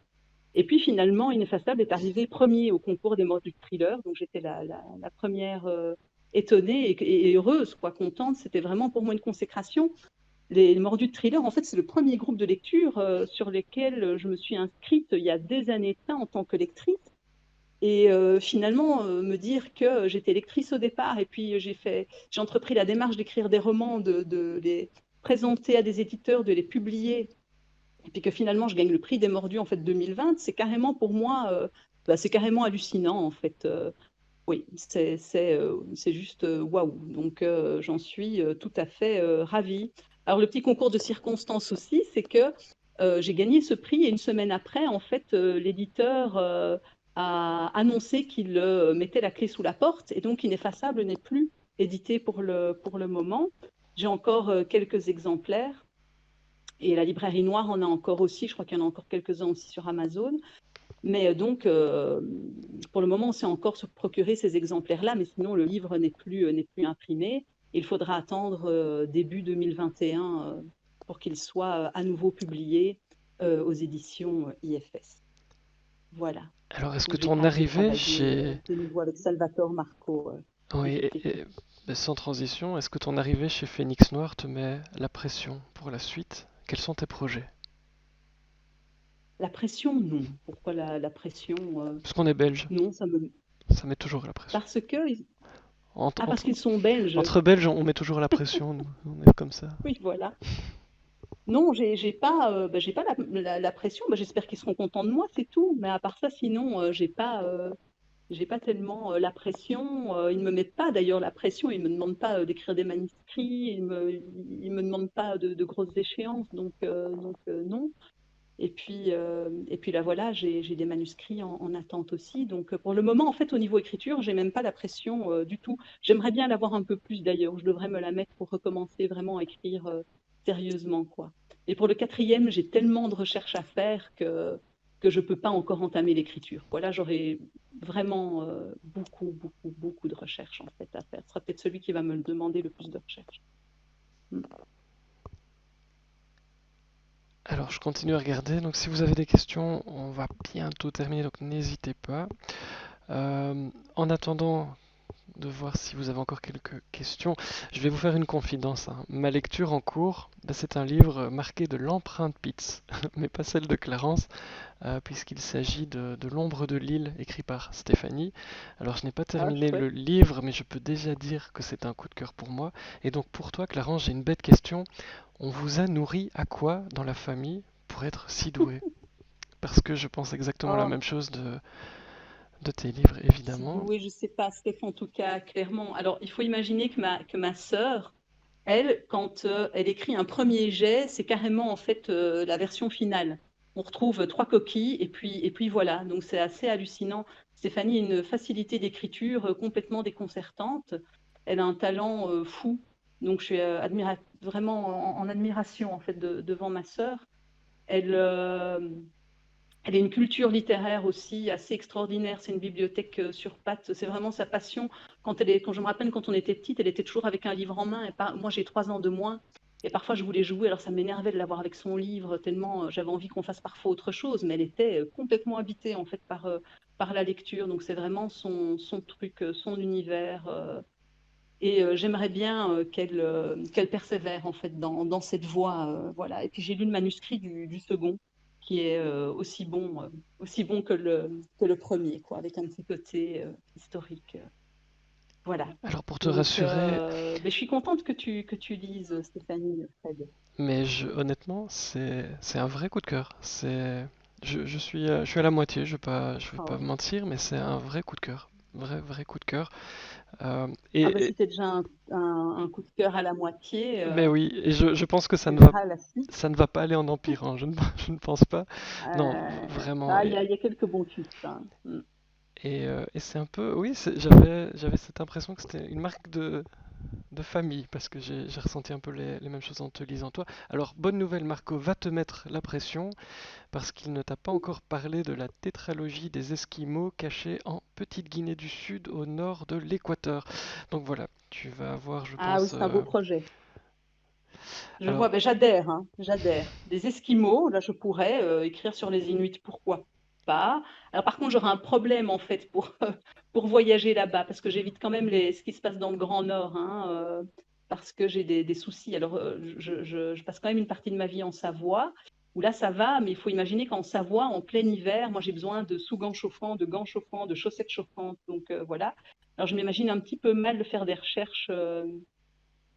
[SPEAKER 3] Et puis finalement, Ineffaçable est arrivé premier au concours des Mordus de Thriller. Donc j'étais la première étonnée et heureuse, quoi, contente. C'était vraiment pour moi une consécration. Les Mordus de Thriller, en fait, c'est le premier groupe de lecture sur lesquels je me suis inscrite il y a des années de ça en tant que lectrice. Et finalement, me dire que j'étais lectrice au départ, et puis j'ai entrepris la démarche d'écrire des romans, de les présenter à des éditeurs, de les publier, et puis que finalement je gagne le prix des Mordus en fait 2020, c'est carrément pour moi, c'est carrément hallucinant en fait. Oui, c'est juste waouh. Donc j'en suis tout à fait ravie. Alors le petit concours de circonstances aussi, c'est que j'ai gagné ce prix et une semaine après, en fait, l'éditeur a annoncé qu'il mettait la clé sous la porte et donc Ineffaçable n'est plus édité pour le moment. J'ai encore quelques exemplaires. Et la librairie noire en a encore aussi, je crois qu'il y en a encore quelques-uns aussi sur Amazon. Mais donc, pour le moment, on sait encore se procurer ces exemplaires-là, mais sinon, le livre n'est plus imprimé. Il faudra attendre début 2021 pour qu'il soit à nouveau publié aux éditions IFS. Voilà.
[SPEAKER 2] Alors, est-ce que
[SPEAKER 3] Où
[SPEAKER 2] ton
[SPEAKER 3] j'ai
[SPEAKER 2] arrivée
[SPEAKER 3] travaillé
[SPEAKER 2] chez...
[SPEAKER 3] de nouveau avec Salvatore Marco.
[SPEAKER 2] Oui,
[SPEAKER 3] effectivement.
[SPEAKER 2] sans transition, est-ce que ton arrivée chez Phénix Noir te met la pression pour la suite? Quels sont tes projets?
[SPEAKER 3] La pression, non. Pourquoi la pression
[SPEAKER 2] Parce qu'on est belge,
[SPEAKER 3] non, ça me...
[SPEAKER 2] ça met toujours la pression.
[SPEAKER 3] Parce que...
[SPEAKER 2] Entre,
[SPEAKER 3] Ah, parce
[SPEAKER 2] entre,
[SPEAKER 3] qu'ils sont belges.
[SPEAKER 2] entre Belges, on met toujours la pression, nous. On est comme ça.
[SPEAKER 3] Oui, voilà. Non, j'ai pas la pression. Bah, j'espère qu'ils seront contents de moi, c'est tout. Mais à part ça, sinon, j'ai pas tellement la pression. Ils me mettent pas d'ailleurs la pression. Ils me demandent pas d'écrire des manuscrits. Ils me demandent pas de grosses échéances. Non. Et puis là, voilà, j'ai des manuscrits en attente aussi. Donc, pour le moment, en fait, au niveau écriture, j'ai même pas la pression du tout. J'aimerais bien l'avoir un peu plus d'ailleurs. Je devrais me la mettre pour recommencer vraiment à écrire sérieusement, quoi. Et pour le quatrième, j'ai tellement de recherches à faire que je peux pas encore entamer l'écriture. Voilà, j'aurais vraiment beaucoup de recherches en fait à faire. Ce sera peut-être celui qui va me demander le plus de recherches. Mm.
[SPEAKER 2] Alors, je continue à regarder. Donc, si vous avez des questions, on va bientôt terminer, donc n'hésitez pas. En attendant de voir si vous avez encore quelques questions, je vais vous faire une confidence, hein. Ma lecture en cours, c'est un livre marqué de l'empreinte Pitts, mais pas celle de Clarence, puisqu'il s'agit de L'ombre de l'île, écrit par Stéphanie. Alors, je n'ai pas
[SPEAKER 3] Ah,
[SPEAKER 2] terminé le
[SPEAKER 3] chouette.
[SPEAKER 2] livre, mais je peux déjà dire que c'est un coup de cœur pour moi. Et donc, pour toi, Clarence, j'ai une bête question. On vous a nourri à quoi dans la famille pour être si doué? Parce que je pense exactement la
[SPEAKER 3] Oh,
[SPEAKER 2] même chose de tes livres,
[SPEAKER 3] si
[SPEAKER 2] évidemment.
[SPEAKER 3] douée, je sais pas, Stéphane, en tout cas, clairement. Alors, il faut imaginer que ma sœur, elle, quand elle écrit un premier jet, c'est carrément en fait la version finale. On retrouve trois coquilles et puis voilà. Donc c'est assez hallucinant. Stéphanie a une facilité d'écriture complètement déconcertante. Elle a un talent fou. Donc je suis vraiment en admiration en fait devant ma sœur. Elle, elle a une culture littéraire aussi assez extraordinaire. C'est une bibliothèque sur pattes. C'est vraiment sa passion. Quand je me rappelle, quand on était petite, elle était toujours avec un livre en main. Moi, j'ai 3 ans de moins. Et parfois, je voulais jouer. Alors, ça m'énervait de l'avoir avec son livre, tellement j'avais envie qu'on fasse parfois autre chose. Mais elle était complètement habitée, en fait, par la lecture. Donc, c'est vraiment son truc, son univers. Et j'aimerais bien qu'elle persévère en fait dans cette voie. Voilà. Et puis j'ai lu le manuscrit du second, qui est aussi bon que le premier, quoi, avec un petit côté historique. Voilà.
[SPEAKER 2] Alors pour te
[SPEAKER 3] Donc,
[SPEAKER 2] rassurer,
[SPEAKER 3] mais je suis contente que tu lises, Stéphanie, Fred.
[SPEAKER 2] honnêtement, c'est un vrai coup de cœur. Je suis à la moitié, je vais pas
[SPEAKER 3] Oh,
[SPEAKER 2] mentir, mais c'est un vrai coup de cœur. vrai coup de cœur.
[SPEAKER 3] Ah bah,
[SPEAKER 2] Et,
[SPEAKER 3] si c'est déjà un coup de cœur à la moitié,
[SPEAKER 2] mais oui, et je pense que
[SPEAKER 3] tu verras la suite.
[SPEAKER 2] ça ne va pas aller en empirant, je ne pense pas. Non, vraiment.
[SPEAKER 3] Il y a quelques bons twists, hein. Mm.
[SPEAKER 2] Et c'est un peu, oui, j'avais cette impression que c'était une marque de famille, parce que j'ai ressenti un peu les mêmes choses en te lisant toi. Alors, bonne nouvelle, Marco, va te mettre la pression, parce qu'il ne t'a pas encore parlé de la tétralogie des Esquimaux cachée en Petite-Guinée du Sud, au nord de l'Équateur. Donc voilà, tu vas avoir, je
[SPEAKER 3] Ah oui,
[SPEAKER 2] pense...
[SPEAKER 3] c'est un beau projet. Je vois,
[SPEAKER 2] Alors,
[SPEAKER 3] ben j'adhère, hein, j'adhère. Des Esquimaux, là je pourrais écrire sur les Inuits, pourquoi pas. Alors par contre, j'aurais un problème en fait pour voyager là-bas, parce que j'évite quand même ce qui se passe dans le Grand Nord, hein, parce que j'ai des soucis. Alors je passe quand même une partie de ma vie en Savoie, où là ça va, mais il faut imaginer qu'en Savoie, en plein hiver, moi j'ai besoin de sous-gants chauffants, de gants chauffants, de chaussettes chauffantes, donc voilà. Alors je m'imagine un petit peu mal de faire des recherches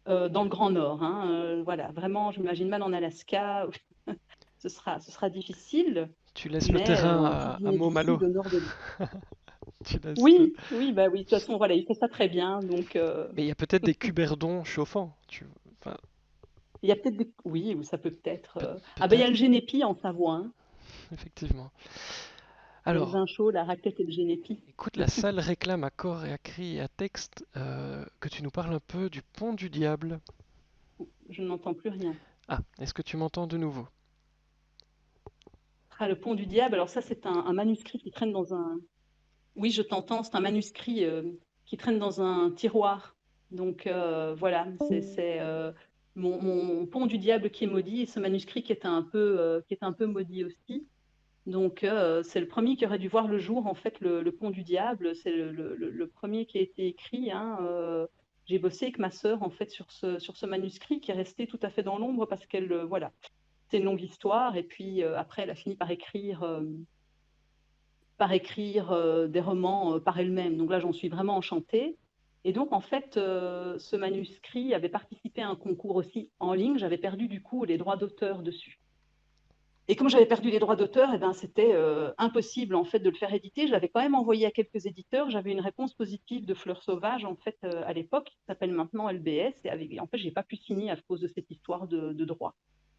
[SPEAKER 3] dans le Grand Nord, hein, voilà, vraiment, je m'imagine mal en Alaska. Ce sera difficile,
[SPEAKER 2] tu laisses le
[SPEAKER 3] mais
[SPEAKER 2] terrain
[SPEAKER 3] en
[SPEAKER 2] à
[SPEAKER 3] Petite-Guinée du
[SPEAKER 2] Maumalo.
[SPEAKER 3] Sud, au nord de l'île.
[SPEAKER 2] Tu laisses...
[SPEAKER 3] Oui, oui, bah oui, de toute façon, voilà, il fait ça très bien. Donc,
[SPEAKER 2] Mais il y a peut-être des cuberdons chauffants. Enfin,
[SPEAKER 3] il y a peut-être des... Oui, ou ça peut peut-être. Ah ben, il y a le
[SPEAKER 2] peut-être,
[SPEAKER 3] Génépi en Savoie, hein.
[SPEAKER 2] effectivement.
[SPEAKER 3] Il y a le
[SPEAKER 2] Alors,
[SPEAKER 3] vin chaud, la raclette et le Génépi.
[SPEAKER 2] écoute, la salle réclame à corps et à cri et à texte que tu nous parles un peu du pont du diable.
[SPEAKER 3] Je n'entends plus rien.
[SPEAKER 2] Ah, est-ce que tu m'entends de nouveau?
[SPEAKER 3] Ah, le pont du diable, alors ça, c'est un manuscrit qui traîne dans un... Oui, je t'entends, c'est un manuscrit qui traîne dans un tiroir. Donc voilà, c'est mon pont du diable qui est maudit et ce manuscrit qui est un peu maudit aussi. Donc c'est le premier qui aurait dû voir le jour, en fait, le pont du diable. C'est le premier qui a été écrit, hein. J'ai bossé avec ma sœur, en fait, sur ce manuscrit qui est resté tout à fait dans l'ombre parce qu'elle, voilà, c'est une longue histoire. Et puis après, elle a fini par écrire des romans par elle-même. Donc là, j'en suis vraiment enchantée. Et donc, en fait, ce manuscrit avait participé à un concours aussi en ligne. J'avais perdu du coup les droits d'auteur dessus. Et comme j'avais perdu les droits d'auteur, eh ben, c'était impossible en fait de le faire éditer. Je l'avais quand même envoyé à quelques éditeurs. J'avais une réponse positive de Fleur Sauvage en fait à l'époque, qui s'appelle maintenant LBS. En fait, j'ai pas pu signer à cause de cette histoire de droit.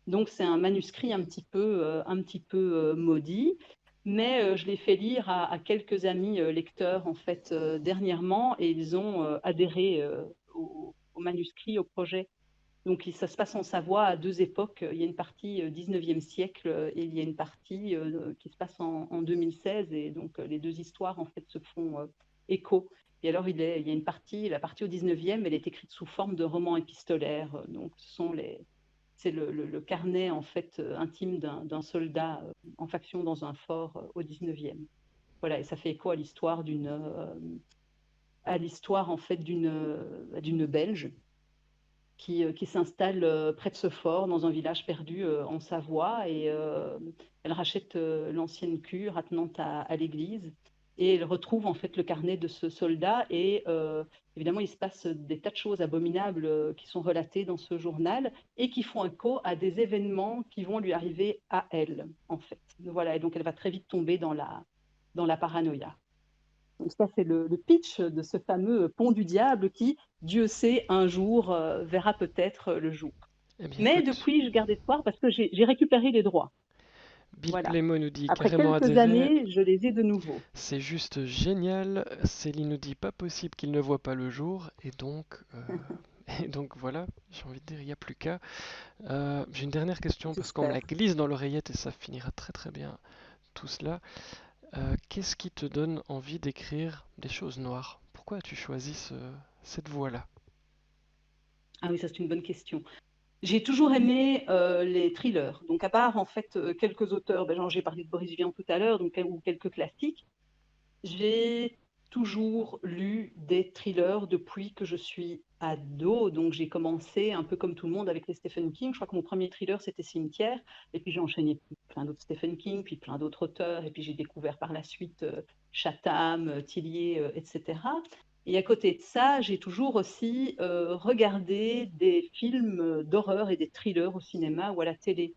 [SPEAKER 3] Donc c'est un manuscrit un petit peu maudit, mais je l'ai fait lire à quelques amis lecteurs en fait dernièrement et ils ont adhéré au manuscrit, au projet. Donc ça se passe en Savoie à deux époques. Il y a une partie 19e siècle et il y a une partie qui se passe en 2016 et donc les deux histoires en fait se font écho. Et alors il y a une partie, la partie au 19e, elle est écrite sous forme de roman épistolaire. Donc c'est le carnet en fait intime d'un soldat en faction dans un fort au 19e. Voilà, et ça fait écho à l'histoire en fait d'une Belge qui s'installe près de ce fort, dans un village perdu en Savoie, et elle rachète l'ancienne cure attenante à l'église, et elle retrouve en fait le carnet de ce soldat, et évidemment il se passe des tas de choses abominables qui sont relatées dans ce journal, et qui font écho à des événements qui vont lui arriver à elle, en fait. Voilà, et donc elle va très vite tomber dans la paranoïa. Donc ça, c'est le pitch de ce fameux pont du diable qui, Dieu sait, un jour verra peut-être le jour.
[SPEAKER 2] Eh bien,
[SPEAKER 3] Mais
[SPEAKER 2] écoute,
[SPEAKER 3] depuis, je garde espoir parce que j'ai récupéré les droits.
[SPEAKER 2] Bill
[SPEAKER 3] Voilà.
[SPEAKER 2] Playmo nous dit
[SPEAKER 3] Après
[SPEAKER 2] carrément
[SPEAKER 3] quelques
[SPEAKER 2] adhéré.
[SPEAKER 3] années, je les ai de nouveau.
[SPEAKER 2] C'est juste génial. Céline nous dit pas possible qu'il ne voit pas le jour. Et donc voilà, j'ai envie de dire, il n'y a plus qu'à. J'ai une dernière question parce qu'on me la
[SPEAKER 3] J'espère.
[SPEAKER 2] glisse dans l'oreillette et ça finira très très bien tout cela. Qu'est-ce qui te donne envie d'écrire des choses noires? Pourquoi as-tu choisi cette voie-là?
[SPEAKER 3] Ah oui, ça c'est une bonne question. J'ai toujours aimé les thrillers. Donc à part en fait quelques auteurs, ben, genre, j'ai parlé de Boris Vian tout à l'heure, donc ou quelques classiques. J'ai toujours lu des thrillers depuis que je suis ado, donc j'ai commencé un peu comme tout le monde avec les Stephen King. Je crois que mon premier thriller c'était Cimetière, et puis j'ai enchaîné plein d'autres Stephen King, puis plein d'autres auteurs, et puis j'ai découvert par la suite Chatham, Tillier, etc. Et à côté de ça, j'ai toujours aussi regardé des films d'horreur et des thrillers au cinéma ou à la télé.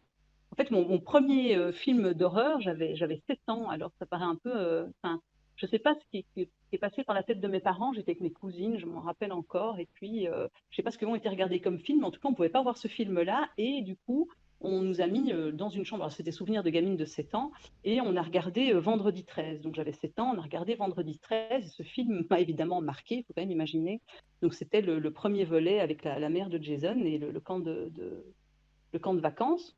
[SPEAKER 3] En fait, mon premier film d'horreur, j'avais 7 ans, alors ça paraît un peu, enfin, je sais pas ce qui est passé par la tête de mes parents. J'étais avec mes cousines, je m'en rappelle encore. Et puis, je sais pas ce que ont été regardés comme film, mais en tout cas, on pouvait pas voir ce film-là. Et du coup, on nous a mis dans une chambre. Alors, c'était Souvenirs de gamine de 7 ans. Et on a regardé Vendredi 13. Donc, j'avais 7 ans, on a regardé Vendredi 13. Ce film m'a évidemment marqué, il faut quand même imaginer. Donc, c'était le premier volet avec la mère de Jason et le camp de vacances.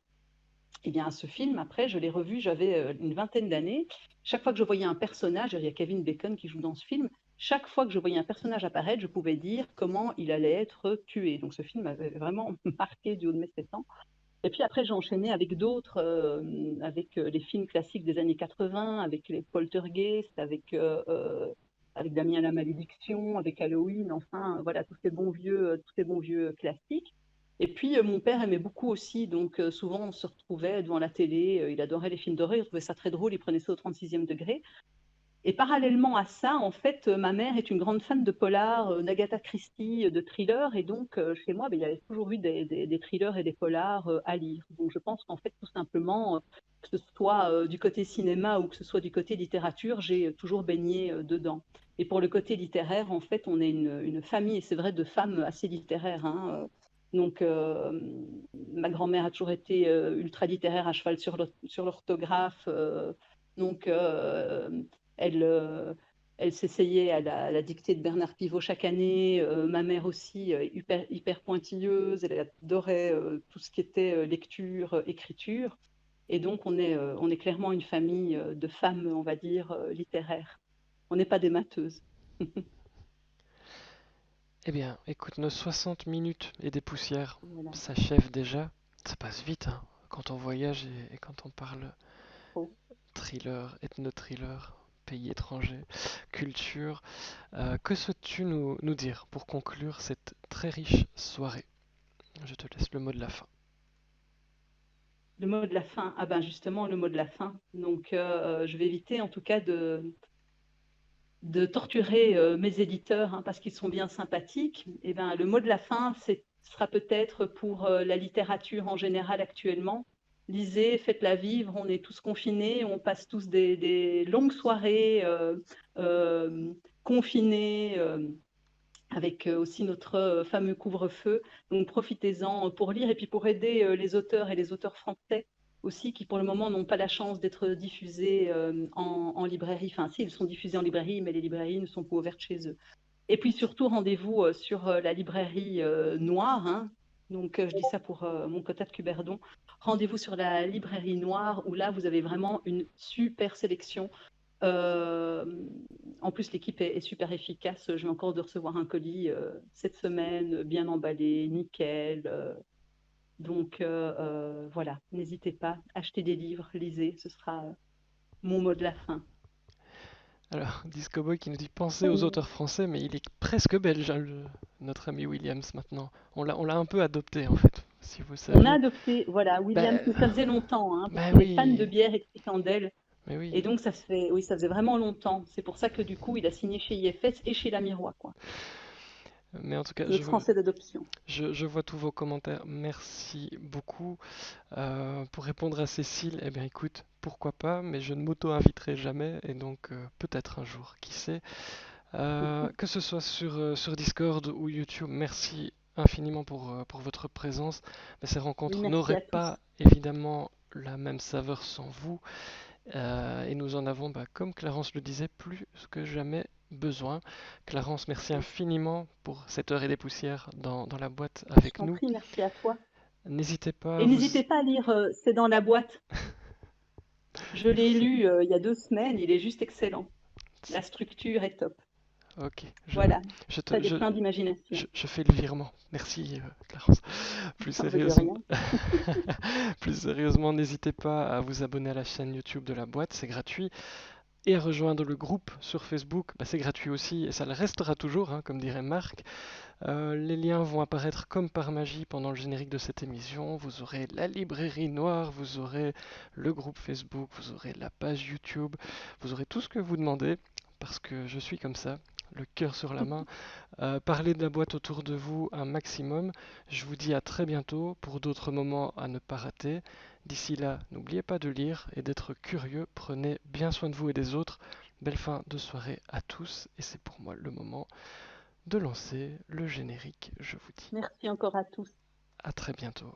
[SPEAKER 3] Eh bien, ce film, après, je l'ai revu, j'avais une vingtaine d'années. Chaque fois que je voyais un personnage, il y a Kevin Bacon qui joue dans ce film, chaque fois que je voyais un personnage apparaître, je pouvais dire comment il allait être tué. Donc ce film m'avait vraiment marqué du haut de mes 7 ans. Et puis après, j'ai enchaîné avec d'autres, avec les films classiques des années 80, avec les Poltergeist, avec Damien la Malédiction, avec Halloween, enfin, voilà, tous ces bons vieux classiques. Et puis, mon père aimait beaucoup aussi, donc souvent on se retrouvait devant la télé, il adorait les films d'horreur, il trouvait ça très drôle, il prenait ça au 36e degré. Et parallèlement à ça, en fait, ma mère est une grande fan de polar, d'Agatha Christie, de thrillers, et donc chez moi, ben, il y avait toujours eu des thrillers et des polars à lire. Donc je pense qu'en fait, tout simplement, que ce soit du côté cinéma ou que ce soit du côté littérature, j'ai toujours baigné dedans. Et pour le côté littéraire, en fait, on est une famille, et c'est vrai, de femmes assez littéraires, hein. Donc, ma grand-mère a toujours été ultra littéraire, à cheval sur l'orthographe. Donc, elle, euh, elle s'essayait à la dictée de Bernard Pivot chaque année. Ma mère aussi, hyper pointilleuse. Elle adorait tout ce qui était lecture, écriture. Et donc, on est clairement une famille de femmes, on va dire, littéraires. On n'est pas des matheuses.
[SPEAKER 2] Eh bien, écoute, nos 60 minutes et des poussières
[SPEAKER 3] Voilà.
[SPEAKER 2] s'achèvent déjà. Ça passe vite, hein, quand on voyage et quand on parle
[SPEAKER 3] Bon.
[SPEAKER 2] thriller, ethno-thriller, pays étranger, culture. Que souhaites-tu nous dire pour conclure cette très riche soirée? Je te laisse le mot de la fin.
[SPEAKER 3] Le mot de la fin. Ah ben justement, le mot de la fin. Donc, je vais éviter en tout cas de torturer mes éditeurs, hein, parce qu'ils sont bien sympathiques. Et ben, le mot de la fin, sera peut-être pour la littérature en général actuellement. Lisez, faites-la vivre, on est tous confinés, on passe tous des longues soirées euh, confinées, avec aussi notre fameux couvre-feu. Donc profitez-en pour lire et puis pour aider les auteurs et les auteurs français aussi qui pour le moment n'ont pas la chance d'être diffusés en librairie. Enfin, si, ils sont diffusés en librairie, mais les librairies ne sont pas ouvertes chez eux. Et puis surtout, rendez-vous sur la librairie Noire, hein. Donc, je dis ça pour mon quota de Cuberdon. Rendez-vous sur la librairie Noire où là, vous avez vraiment une super sélection. Euh, En plus, l'équipe est super efficace. Je viens encore de recevoir un colis cette semaine, bien emballé, nickel. Donc, voilà, n'hésitez pas, achetez des livres, lisez, ce sera mon mot de la fin.
[SPEAKER 2] Alors, Disco Boy qui nous dit pensez aux auteurs français, mais il est presque belge, hein, notre ami Williams maintenant. On l'a un peu adopté en fait, si vous
[SPEAKER 3] On a
[SPEAKER 2] saviez.
[SPEAKER 3] adopté, voilà, William,
[SPEAKER 2] Ben,
[SPEAKER 3] ça faisait longtemps, hein, parce
[SPEAKER 2] ben
[SPEAKER 3] qu'on est fan de
[SPEAKER 2] oui,
[SPEAKER 3] bière et de fricandelle.
[SPEAKER 2] mais
[SPEAKER 3] Et
[SPEAKER 2] oui.
[SPEAKER 3] donc, oui, ça faisait vraiment longtemps. C'est pour ça que du coup, il a signé chez IFS et chez Lamirois, quoi.
[SPEAKER 2] Mais en tout cas,
[SPEAKER 3] Notre français d'adoption.
[SPEAKER 2] je vois tous vos commentaires. Merci beaucoup. Pour répondre à Cécile, eh bien écoute, pourquoi pas, mais je ne m'auto-inviterai jamais, et donc peut-être un jour, qui sait. Que ce soit sur Discord ou YouTube, merci infiniment pour votre présence. Mais ces
[SPEAKER 3] Oui,
[SPEAKER 2] rencontres
[SPEAKER 3] merci
[SPEAKER 2] n'auraient
[SPEAKER 3] à
[SPEAKER 2] pas
[SPEAKER 3] tous.
[SPEAKER 2] évidemment la même saveur sans vous. Et nous en avons, bah, comme Clarence le disait, plus que jamais besoin. Clarence, merci infiniment pour cette heure et des poussières dans la boîte
[SPEAKER 3] Je
[SPEAKER 2] avec
[SPEAKER 3] t'en
[SPEAKER 2] nous.
[SPEAKER 3] prie, merci à toi.
[SPEAKER 2] N'hésitez pas à
[SPEAKER 3] Et
[SPEAKER 2] vous...
[SPEAKER 3] n'hésitez pas à lire C'est dans la boîte. Je l'ai
[SPEAKER 2] Merci.
[SPEAKER 3] lu il y a 2 semaines, il est juste excellent. La structure est top.
[SPEAKER 2] Ok,
[SPEAKER 3] Voilà,
[SPEAKER 2] je,
[SPEAKER 3] ça
[SPEAKER 2] te,
[SPEAKER 3] a plein d'imagination.
[SPEAKER 2] je fais le virement. Merci, Clarence. Plus
[SPEAKER 3] Ah, bah, de
[SPEAKER 2] sérieusement,
[SPEAKER 3] rien.
[SPEAKER 2] plus sérieusement, n'hésitez pas à vous abonner à la chaîne YouTube de la boîte, c'est gratuit. Et à rejoindre le groupe sur Facebook, bah, c'est gratuit aussi et ça le restera toujours, hein, comme dirait Marc. Les liens vont apparaître comme par magie pendant le générique de cette émission. Vous aurez la librairie noire, vous aurez le groupe Facebook, vous aurez la page YouTube, vous aurez tout ce que vous demandez, parce que je suis comme ça, le cœur sur la main. Parlez de la boîte autour de vous un maximum. Je vous dis à très bientôt pour d'autres moments à ne pas rater. D'ici là, n'oubliez pas de lire et d'être curieux. Prenez bien soin de vous et des autres. Belle fin de soirée à tous et c'est pour moi le moment de lancer le générique. Je vous dis
[SPEAKER 3] Merci encore à tous.
[SPEAKER 2] à très bientôt.